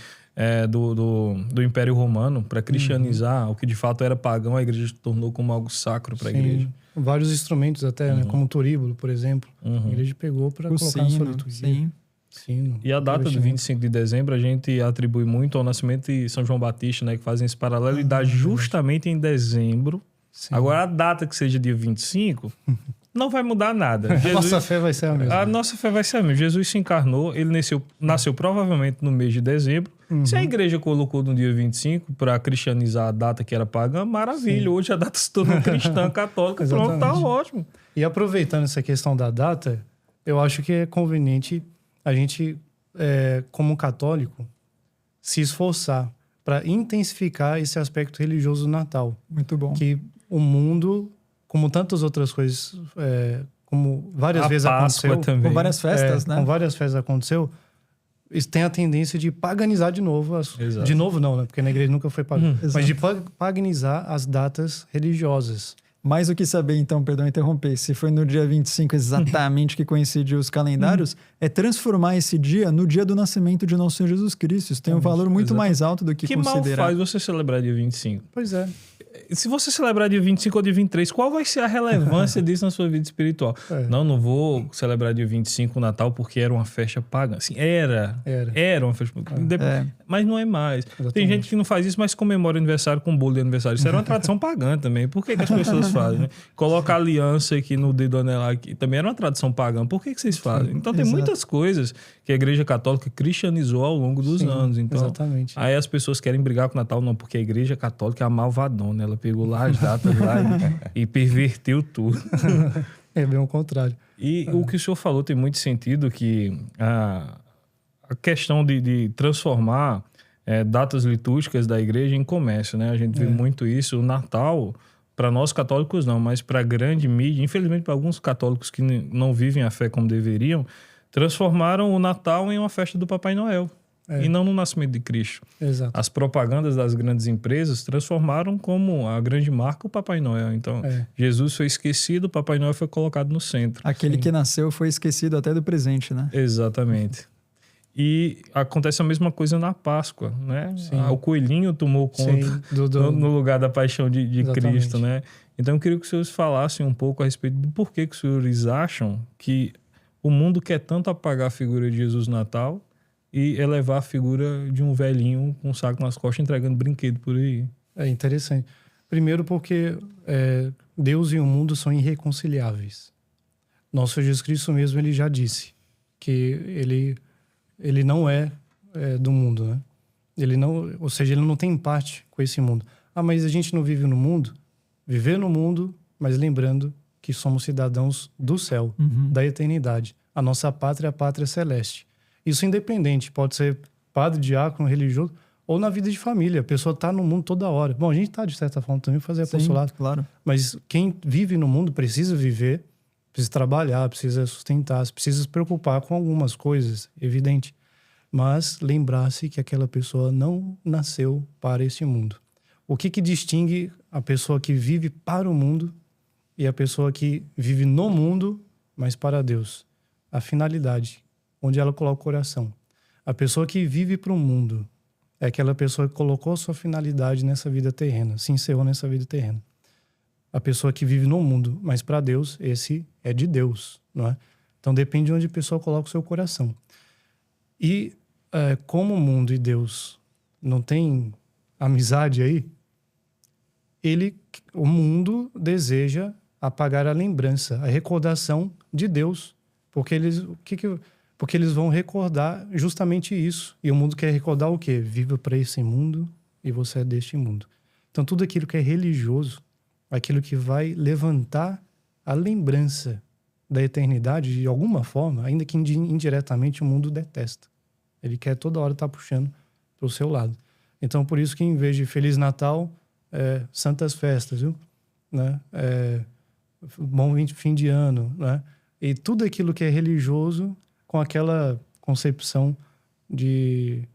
do Império Romano, para cristianizar o que de fato era pagão, a igreja tornou como algo sacro para a igreja. Vários instrumentos até, né? Como o turíbulo, por exemplo. A igreja pegou para colocar na sua liturgia. Sino, e a data do 25 de dezembro a gente atribui muito ao nascimento de São João Batista, né? Que fazem esse paralelo e dá justamente em dezembro. Sim. Agora, a data que seja dia 25 não vai mudar nada. A nossa fé vai ser a mesma. A nossa fé vai ser a mesma. Jesus se encarnou, ele nasceu provavelmente no mês de dezembro. Se a igreja colocou no dia 25 para cristianizar a data que era pagã, maravilha. Hoje a data se tornou cristã, católica, pronto, tá ótimo. E aproveitando essa questão da data, eu acho que é conveniente a gente, como católico, se esforçar para intensificar esse aspecto religioso do Natal. Muito bom. Que o mundo, como tantas outras coisas, como várias vezes aconteceu... Também. Com várias festas, né? Com várias festas aconteceu, isso tem a tendência de paganizar de novo. De novo não, né? Porque na igreja nunca foi pagã. Mas de paganizar as datas religiosas. Mais do que saber, então, perdão interromper, se foi no dia 25 exatamente que coincidiu os calendários, é transformar esse dia no dia do nascimento de nosso Senhor Jesus Cristo. Isso tem um valor muito mais alto do que considerar. Que mal faz você celebrar dia 25? Pois é. Se você celebrar dia 25 ou dia 23, qual vai ser a relevância disso na sua vida espiritual? Não vou celebrar dia 25 o Natal porque era uma festa pagã. Assim, era uma festa pagã. Mas não é mais. Exatamente. Tem gente que não faz isso, mas comemora o aniversário com bolo de aniversário. Isso era uma tradição pagã também. Por que as pessoas fazem? Né? Coloca a aliança aqui no dedo anelar aqui. Também era uma tradição pagã. Por que vocês fazem? Então tem muitas coisas que a igreja católica cristianizou ao longo dos anos. Então, exatamente. Aí as pessoas querem brigar com o Natal. Não, porque a igreja católica é a malvadona. Ela pegou lá as datas lá e perverteu tudo. É bem o contrário. E o que o senhor falou tem muito sentido, que a questão de transformar datas litúrgicas da igreja em comércio, né? A gente vê muito isso. O Natal, para nós católicos não, mas para a grande mídia, infelizmente para alguns católicos que não vivem a fé como deveriam, transformaram o Natal em uma festa do Papai Noel. E não no nascimento de Cristo. Exato. As propagandas das grandes empresas transformaram como a grande marca o Papai Noel. Então, Jesus foi esquecido, o Papai Noel foi colocado no centro. Aquele que nasceu foi esquecido até do presente, né? Exatamente. E acontece a mesma coisa na Páscoa, né? O coelhinho tomou conta no lugar da paixão de Cristo, né? Então, eu queria que os senhores falassem um pouco a respeito do porquê que os senhores acham que o mundo quer tanto apagar a figura de Jesus no Natal e elevar a figura de um velhinho com um saco nas costas entregando brinquedo por aí. É interessante. Primeiro porque Deus e o mundo são irreconciliáveis. Nosso Jesus Cristo mesmo, ele já disse que ele não é do mundo, né? Ou seja, ele não tem parte com esse mundo. Mas a gente não vive no mundo? Viver no mundo, mas lembrando que somos cidadãos do céu, da eternidade. A nossa pátria é a pátria celeste. Isso independente, pode ser padre, diácono, religioso, ou na vida de família. A pessoa está no mundo toda hora. Bom, a gente está, de certa forma, também fazer apostolado. Claro. Mas quem vive no mundo precisa viver, precisa trabalhar, precisa sustentar, precisa se preocupar com algumas coisas, evidente. Mas lembrar-se que aquela pessoa não nasceu para esse mundo. O que distingue a pessoa que vive para o mundo e a pessoa que vive no mundo, mas para Deus? A finalidade, onde ela coloca o coração. A pessoa que vive para o mundo é aquela pessoa que colocou sua finalidade nessa vida terrena, se encerrou nessa vida terrena. A pessoa que vive no mundo, mas para Deus, esse é de Deus, não é? Então depende de onde a pessoa coloca o seu coração. E como o mundo e Deus não tem amizade aí, o mundo deseja apagar a lembrança, a recordação de Deus, porque eles vão recordar justamente isso. E o mundo quer recordar o quê? Viva para esse mundo e você é deste mundo. Então tudo aquilo que é religioso, aquilo que vai levantar a lembrança da eternidade de alguma forma, ainda que indiretamente o mundo detesta. Ele quer toda hora estar puxando para o seu lado. Então, por isso que em vez de Feliz Natal, Santas Festas, viu? Né? Bom fim de ano, né? E tudo aquilo que é religioso com aquela concepção de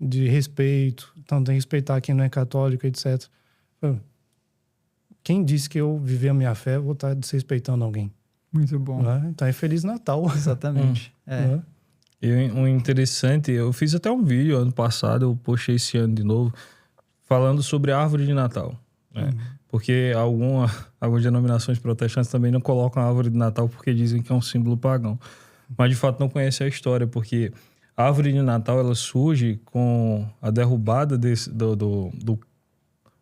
respeito, então tem que respeitar quem não é católico, etc. Quem disse que eu viver a minha fé, vou estar desrespeitando alguém? Muito bom. Né? Então é Feliz Natal. Exatamente. Né? E o interessante, eu fiz até um vídeo ano passado, eu postei esse ano de novo, falando sobre a árvore de Natal. Né? Porque algumas denominações protestantes também não colocam a árvore de Natal porque dizem que é um símbolo pagão. Mas de fato não conhecem a história, porque a árvore de Natal ela surge com a derrubada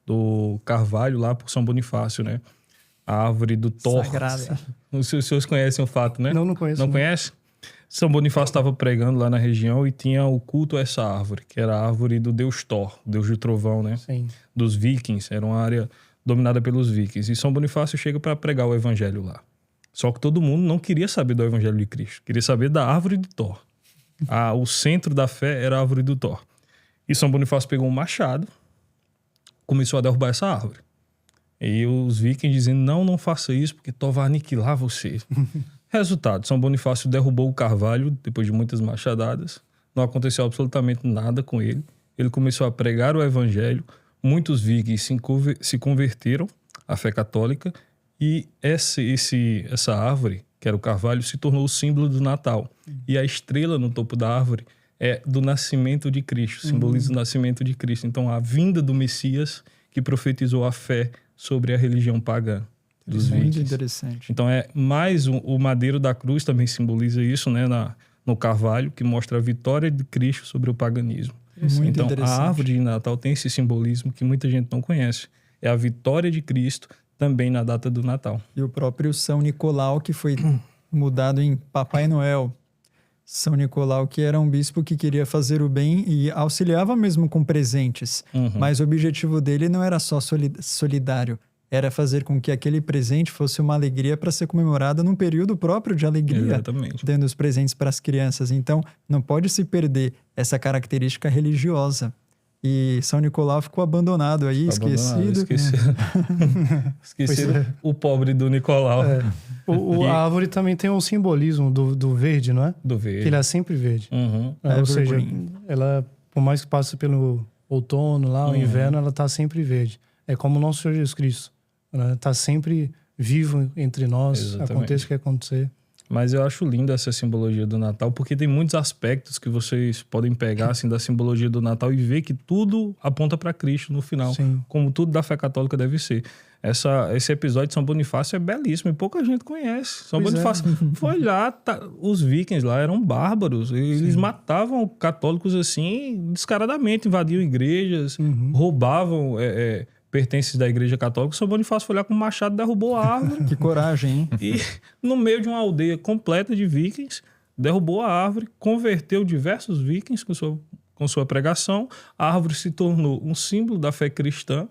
do carvalho lá por São Bonifácio, né? A árvore do Thor. Sagrada. Os senhores conhecem o fato, né? Não conheço. Não conhece? São Bonifácio estava pregando lá na região e tinha o culto a essa árvore, que era a árvore do deus Thor, deus do trovão, né? Sim. Dos vikings, era uma área dominada pelos vikings. E São Bonifácio chega para pregar o evangelho lá. Só que todo mundo não queria saber do evangelho de Cristo, queria saber da árvore de Thor. O centro da fé era a árvore do Thor. E São Bonifácio pegou um machado, começou a derrubar essa árvore. E os vikings dizendo, não faça isso, porque Thor vai aniquilar você. Resultado, São Bonifácio derrubou o carvalho depois de muitas machadadas. Não aconteceu absolutamente nada com ele. Ele começou a pregar o evangelho. Muitos vikings se converteram à fé católica. E essa árvore, que era o carvalho, se tornou o símbolo do Natal. E a estrela no topo da árvore é do nascimento de Cristo. Simboliza o nascimento de Cristo. Então, a vinda do Messias que profetizou a fé sobre a religião pagã dos Muito vikings. interessante. Então é mais o madeiro da cruz também simboliza isso, né, no carvalho, que mostra a vitória de Cristo sobre o paganismo. Muito então interessante. a árvore de Natal tem esse simbolismo que muita gente não conhece. É a vitória de Cristo também na data do Natal. E o próprio São Nicolau, que foi mudado em Papai Noel. São Nicolau, que era um bispo que queria fazer o bem e auxiliava mesmo com presentes. Mas o objetivo dele não era só solidário. Era fazer com que aquele presente fosse uma alegria para ser comemorada num período próprio de alegria. Exatamente. Dando os presentes para as crianças. Então, não pode se perder essa característica religiosa. E São Nicolau ficou abandonado aí, esquecido. Esqueceram o pobre do Nicolau. A árvore também tem um simbolismo do verde, não é? Do verde. Que ele é sempre verde. Ou seja, ela, por mais que passe pelo outono, lá, o inverno, ela está sempre verde. É como o nosso Senhor Jesus Cristo. Está sempre vivo entre nós, Exatamente. aconteça o que acontecer. Mas eu acho linda essa simbologia do Natal, porque tem muitos aspectos que vocês podem pegar assim, da simbologia do Natal e ver que tudo aponta para Cristo no final, Sim. como tudo da fé católica deve ser. Esse episódio de São Bonifácio é belíssimo e pouca gente conhece. São Bonifácio foi lá, os vikings lá eram bárbaros, eles matavam católicos assim descaradamente, invadiam igrejas, roubavam pertences da igreja católica. São Bonifácio foi lá com um machado, derrubou a árvore. Que coragem, hein? E no meio de uma aldeia completa de vikings, derrubou a árvore, converteu diversos vikings com sua pregação. A árvore se tornou um símbolo da fé cristã,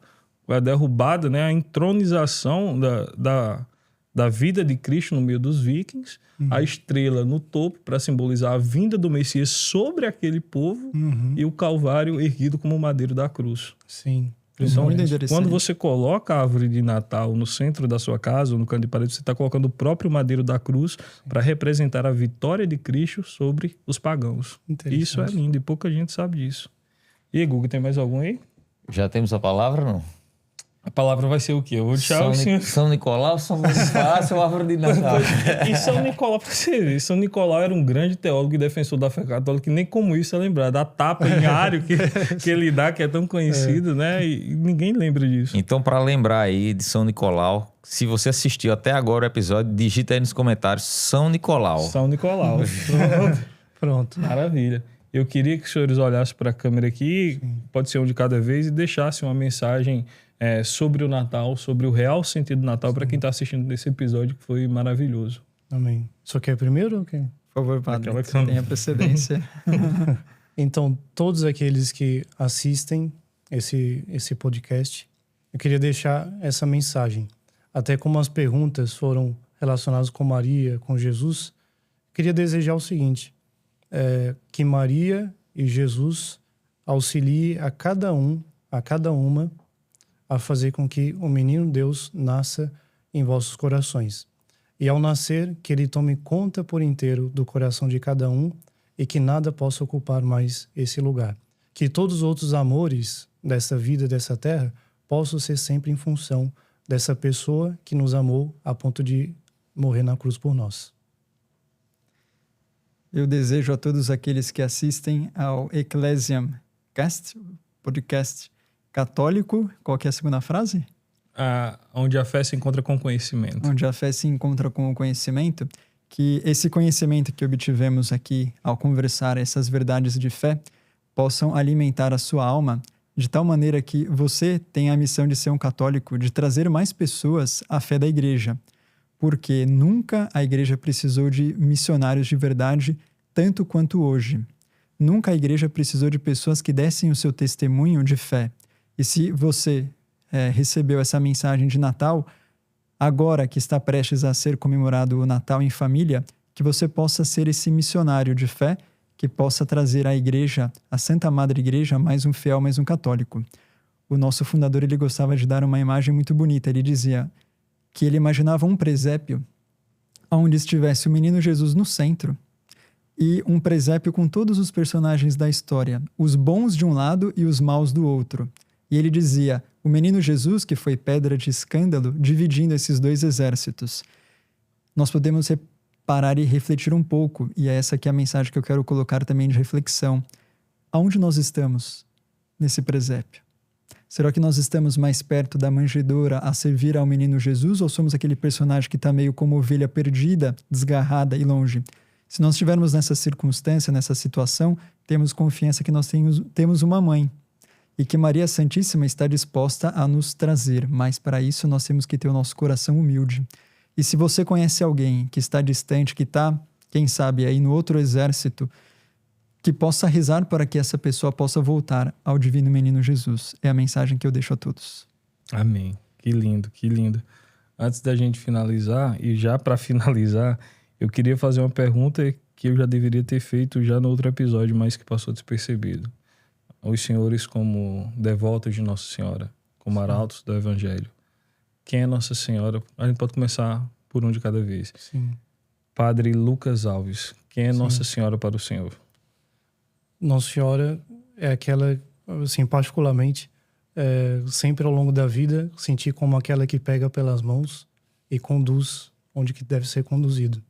a derrubada, né, a entronização da da vida de Cristo no meio dos vikings, a estrela no topo para simbolizar a vinda do Messias sobre aquele povo e o Calvário erguido como o madeiro da cruz. Sim. Então, Muito interessante. quando você coloca a árvore de Natal no centro da sua casa ou no canto de parede, você está colocando o próprio madeiro da cruz para representar a vitória de Cristo sobre os pagãos. Interessante. Isso é lindo e pouca gente sabe disso. E aí, Guga, tem mais algum aí? Já temos a palavra, não? A palavra vai ser o quê? Eu vou deixar o senhor... São Nicolau, São Bonifácio ou Árvore de Natal? E São Nicolau, pra você ver, São Nicolau era um grande teólogo e defensor da fé católica, que nem como isso é lembrado. A tapa em ário que ele dá, que é tão conhecido, né? E ninguém lembra disso. Então, para lembrar aí de São Nicolau, se você assistiu até agora o episódio, digita aí nos comentários São Nicolau. São Nicolau. Pronto. Maravilha. Eu queria que os senhores olhassem para a câmera aqui, pode ser um de cada vez, e deixassem uma mensagem sobre o Natal, sobre o real sentido do Natal, para quem está assistindo nesse episódio, que foi maravilhoso. Amém. Só quer primeiro ou quer? Por favor, padre, Aquela você tem a precedência. Então, todos aqueles que assistem esse podcast, eu queria deixar essa mensagem. Até como as perguntas foram relacionadas com Maria, com Jesus, eu queria desejar o seguinte, que Maria e Jesus auxiliem a cada uma, a fazer com que o menino Deus nasça em vossos corações. E ao nascer, que ele tome conta por inteiro do coração de cada um e que nada possa ocupar mais esse lugar. Que todos os outros amores dessa vida, dessa terra, possam ser sempre em função dessa pessoa que nos amou a ponto de morrer na cruz por nós. Eu desejo a todos aqueles que assistem ao Ecclesiam Cast, podcast católico, qual que é a segunda frase? Onde a fé se encontra com o conhecimento. Onde a fé se encontra com o conhecimento, que esse conhecimento que obtivemos aqui ao conversar essas verdades de fé possam alimentar a sua alma de tal maneira que você tenha a missão de ser um católico, de trazer mais pessoas à fé da igreja, porque nunca a igreja precisou de missionários de verdade tanto quanto hoje. Nunca a igreja precisou de pessoas que dessem o seu testemunho de fé. E se você recebeu essa mensagem de Natal, agora que está prestes a ser comemorado o Natal em família, que você possa ser esse missionário de fé que possa trazer à igreja, a Santa Madre Igreja, mais um fiel, mais um católico. O nosso fundador, ele gostava de dar uma imagem muito bonita. Ele dizia que ele imaginava um presépio onde estivesse o menino Jesus no centro e um presépio com todos os personagens da história, os bons de um lado e os maus do outro. E ele dizia, o menino Jesus, que foi pedra de escândalo, dividindo esses dois exércitos. Nós podemos parar e refletir um pouco, e é essa aqui a mensagem que eu quero colocar também de reflexão. Aonde nós estamos nesse presépio? Será que nós estamos mais perto da manjedoura a servir ao menino Jesus, ou somos aquele personagem que está meio como ovelha perdida, desgarrada e longe? Se nós estivermos nessa circunstância, nessa situação, temos confiança que nós temos uma mãe, e que Maria Santíssima está disposta a nos trazer, mas para isso nós temos que ter o nosso coração humilde. E se você conhece alguém que está distante, que está, quem sabe, aí no outro exército, que possa rezar para que essa pessoa possa voltar ao Divino Menino Jesus. É a mensagem que eu deixo a todos. Amém. Que lindo, que lindo. Antes da gente finalizar, e já para finalizar, eu queria fazer uma pergunta que eu já deveria ter feito já no outro episódio, mas que passou despercebido. Os senhores como devotos de Nossa Senhora, como arautos do Evangelho. Quem é Nossa Senhora? A gente pode começar por um de cada vez. Sim. Padre Lucas Alves, quem é Nossa Senhora para o senhor? Nossa Senhora é aquela, assim, particularmente, sempre ao longo da vida, senti como aquela que pega pelas mãos e conduz onde que deve ser conduzido.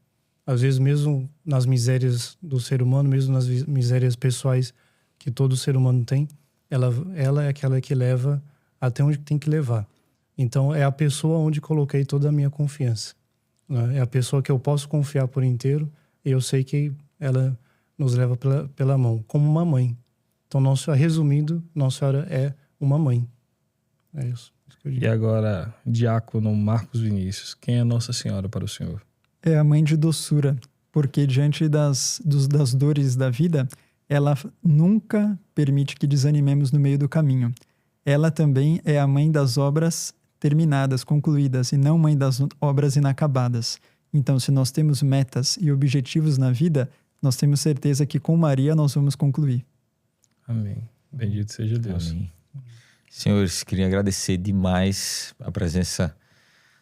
Às vezes, mesmo nas misérias do ser humano, mesmo nas misérias pessoais que todo ser humano tem, ela é aquela que leva até onde tem que levar. Então, é a pessoa onde coloquei toda a minha confiança. Né? É a pessoa que eu posso confiar por inteiro e eu sei que ela nos leva pela mão, como uma mãe. Então, resumindo, Nossa Senhora é uma mãe. É isso que eu digo. E agora, diácono Marcos Vinícius, quem é Nossa Senhora para o senhor? É a mãe de doçura, porque diante das dores da vida, ela nunca permite que desanimemos no meio do caminho. Ela também é a mãe das obras terminadas, concluídas, e não mãe das obras inacabadas. Então, se nós temos metas e objetivos na vida, nós temos certeza que com Maria nós vamos concluir. Amém. Bendito seja Deus. Amém. Senhores, queria agradecer demais a presença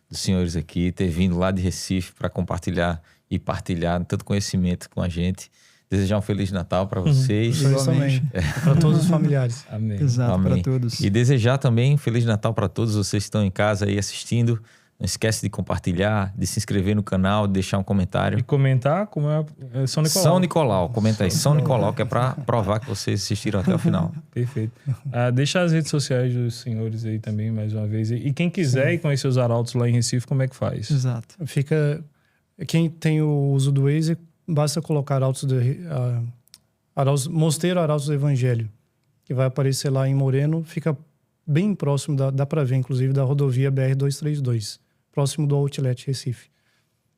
dos senhores aqui, ter vindo lá de Recife para compartilhar e partilhar tanto conhecimento com a gente. Desejar um Feliz Natal para vocês. Isso também. Para todos os familiares. Amém. Exato, Amém. para todos. E desejar também um Feliz Natal para todos vocês que estão em casa aí assistindo. Não esquece de compartilhar, de se inscrever no canal, de deixar um comentário. E comentar como é São Nicolau. São Nicolau, comenta aí. São Nicolau, que é para provar que vocês assistiram até o final. Perfeito. Deixa as redes sociais dos senhores aí também, mais uma vez. E quem quiser ir conhecer os arautos lá em Recife, como é que faz? Exato. Quem tem o uso do Waze, basta colocar Mosteiro Arautos do Evangelho, que vai aparecer lá em Moreno, fica bem próximo, dá para ver, inclusive, da rodovia BR-232, próximo do Outlet Recife.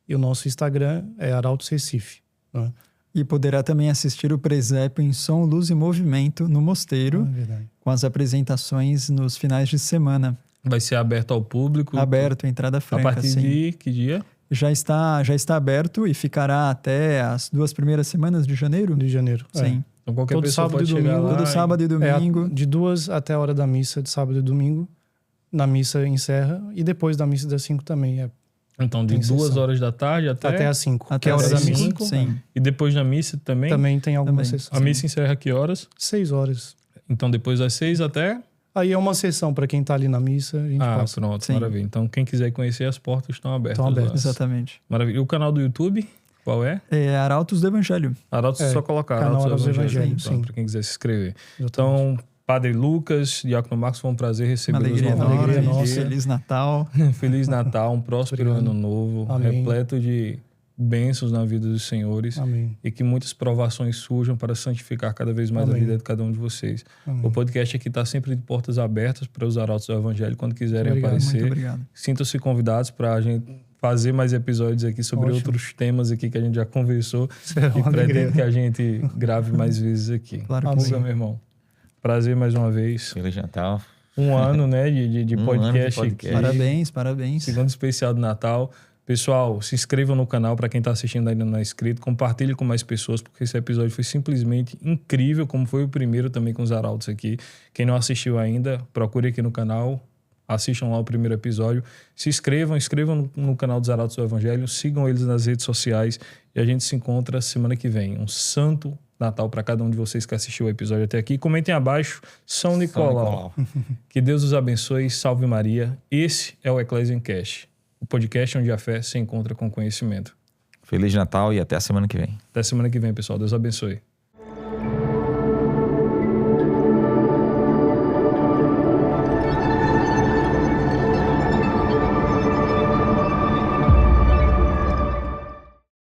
E o nosso Instagram é Arautos Recife. Né? E poderá também assistir o presépio em som, luz e movimento no mosteiro, Verdade. com as apresentações nos finais de semana. Vai ser aberto ao público? Aberto, entrada A franca, partir sim. de que dia? Já está aberto e ficará até as 2 primeiras semanas de janeiro? De janeiro. Sim. Então qualquer Todo pessoa sábado pode e chegar domingo, lá. Todo sábado e domingo. De 2 até a hora da missa de sábado e domingo. Na missa encerra. E depois da missa das 5 também. Então, de Tem 2 sessão. horas da tarde Até as 5. Até Que é a hora às da missa. 5, sim. E depois da missa também? Também tem alguma Também. sessão. A missa encerra que horas? 6 horas. Então, depois das 6 até... Aí é uma sessão para quem tá ali na missa. A gente passa. Pronto, Sim. maravilha. Então, quem quiser conhecer, as portas estão abertas. Estão abertas. lá. Exatamente. Maravilha. E o canal do YouTube, qual é? É Arautos do Evangelho. Arautos, só colocar canal Arautos do Arautos do Evangelho. Evangelho, Então, sim. para quem quiser se inscrever. Exatamente. Então, Padre Lucas, Diácono Marcos, foi um prazer Uma recebê-los alegria novamente. enorme. nossa. Feliz Natal. Feliz Natal, um próspero Obrigado. ano novo, Amém. repleto de bênçãos na vida dos senhores. Amém. E que muitas provações surjam para santificar cada vez mais a Amém. vida de cada um de vocês. Amém. O podcast aqui está sempre de portas abertas para os arautos do Evangelho. Quando quiserem Obrigado. Muito aparecer, obrigado. sintam-se convidados para a gente fazer mais episódios aqui sobre Ótimo. outros temas aqui que a gente já conversou Será e uma alegria. pretendo que a gente grave mais vezes aqui. Claro que Amém. Tuga, meu irmão. Prazer mais uma vez. Feliz Natal. Um ano, né, de Um podcast, ano de podcast. aqui. Parabéns. Segundo especial do Natal. Pessoal, se inscrevam no canal para quem está assistindo ainda não é inscrito. Compartilhe com mais pessoas, porque esse episódio foi simplesmente incrível, como foi o primeiro também com os arautos aqui. Quem não assistiu ainda, procure aqui no canal. Assistam lá o primeiro episódio. Se inscrevam no canal dos Arautos do Evangelho. Sigam eles nas redes sociais. E a gente se encontra semana que vem. Um santo Natal para cada um de vocês que assistiu o episódio até aqui. Comentem abaixo. São Nicolau. Que Deus os abençoe. Salve Maria. Esse é o Ecclesiancast, o podcast onde a fé se encontra com conhecimento. Feliz Natal e até a semana que vem. Até semana que vem, pessoal. Deus abençoe.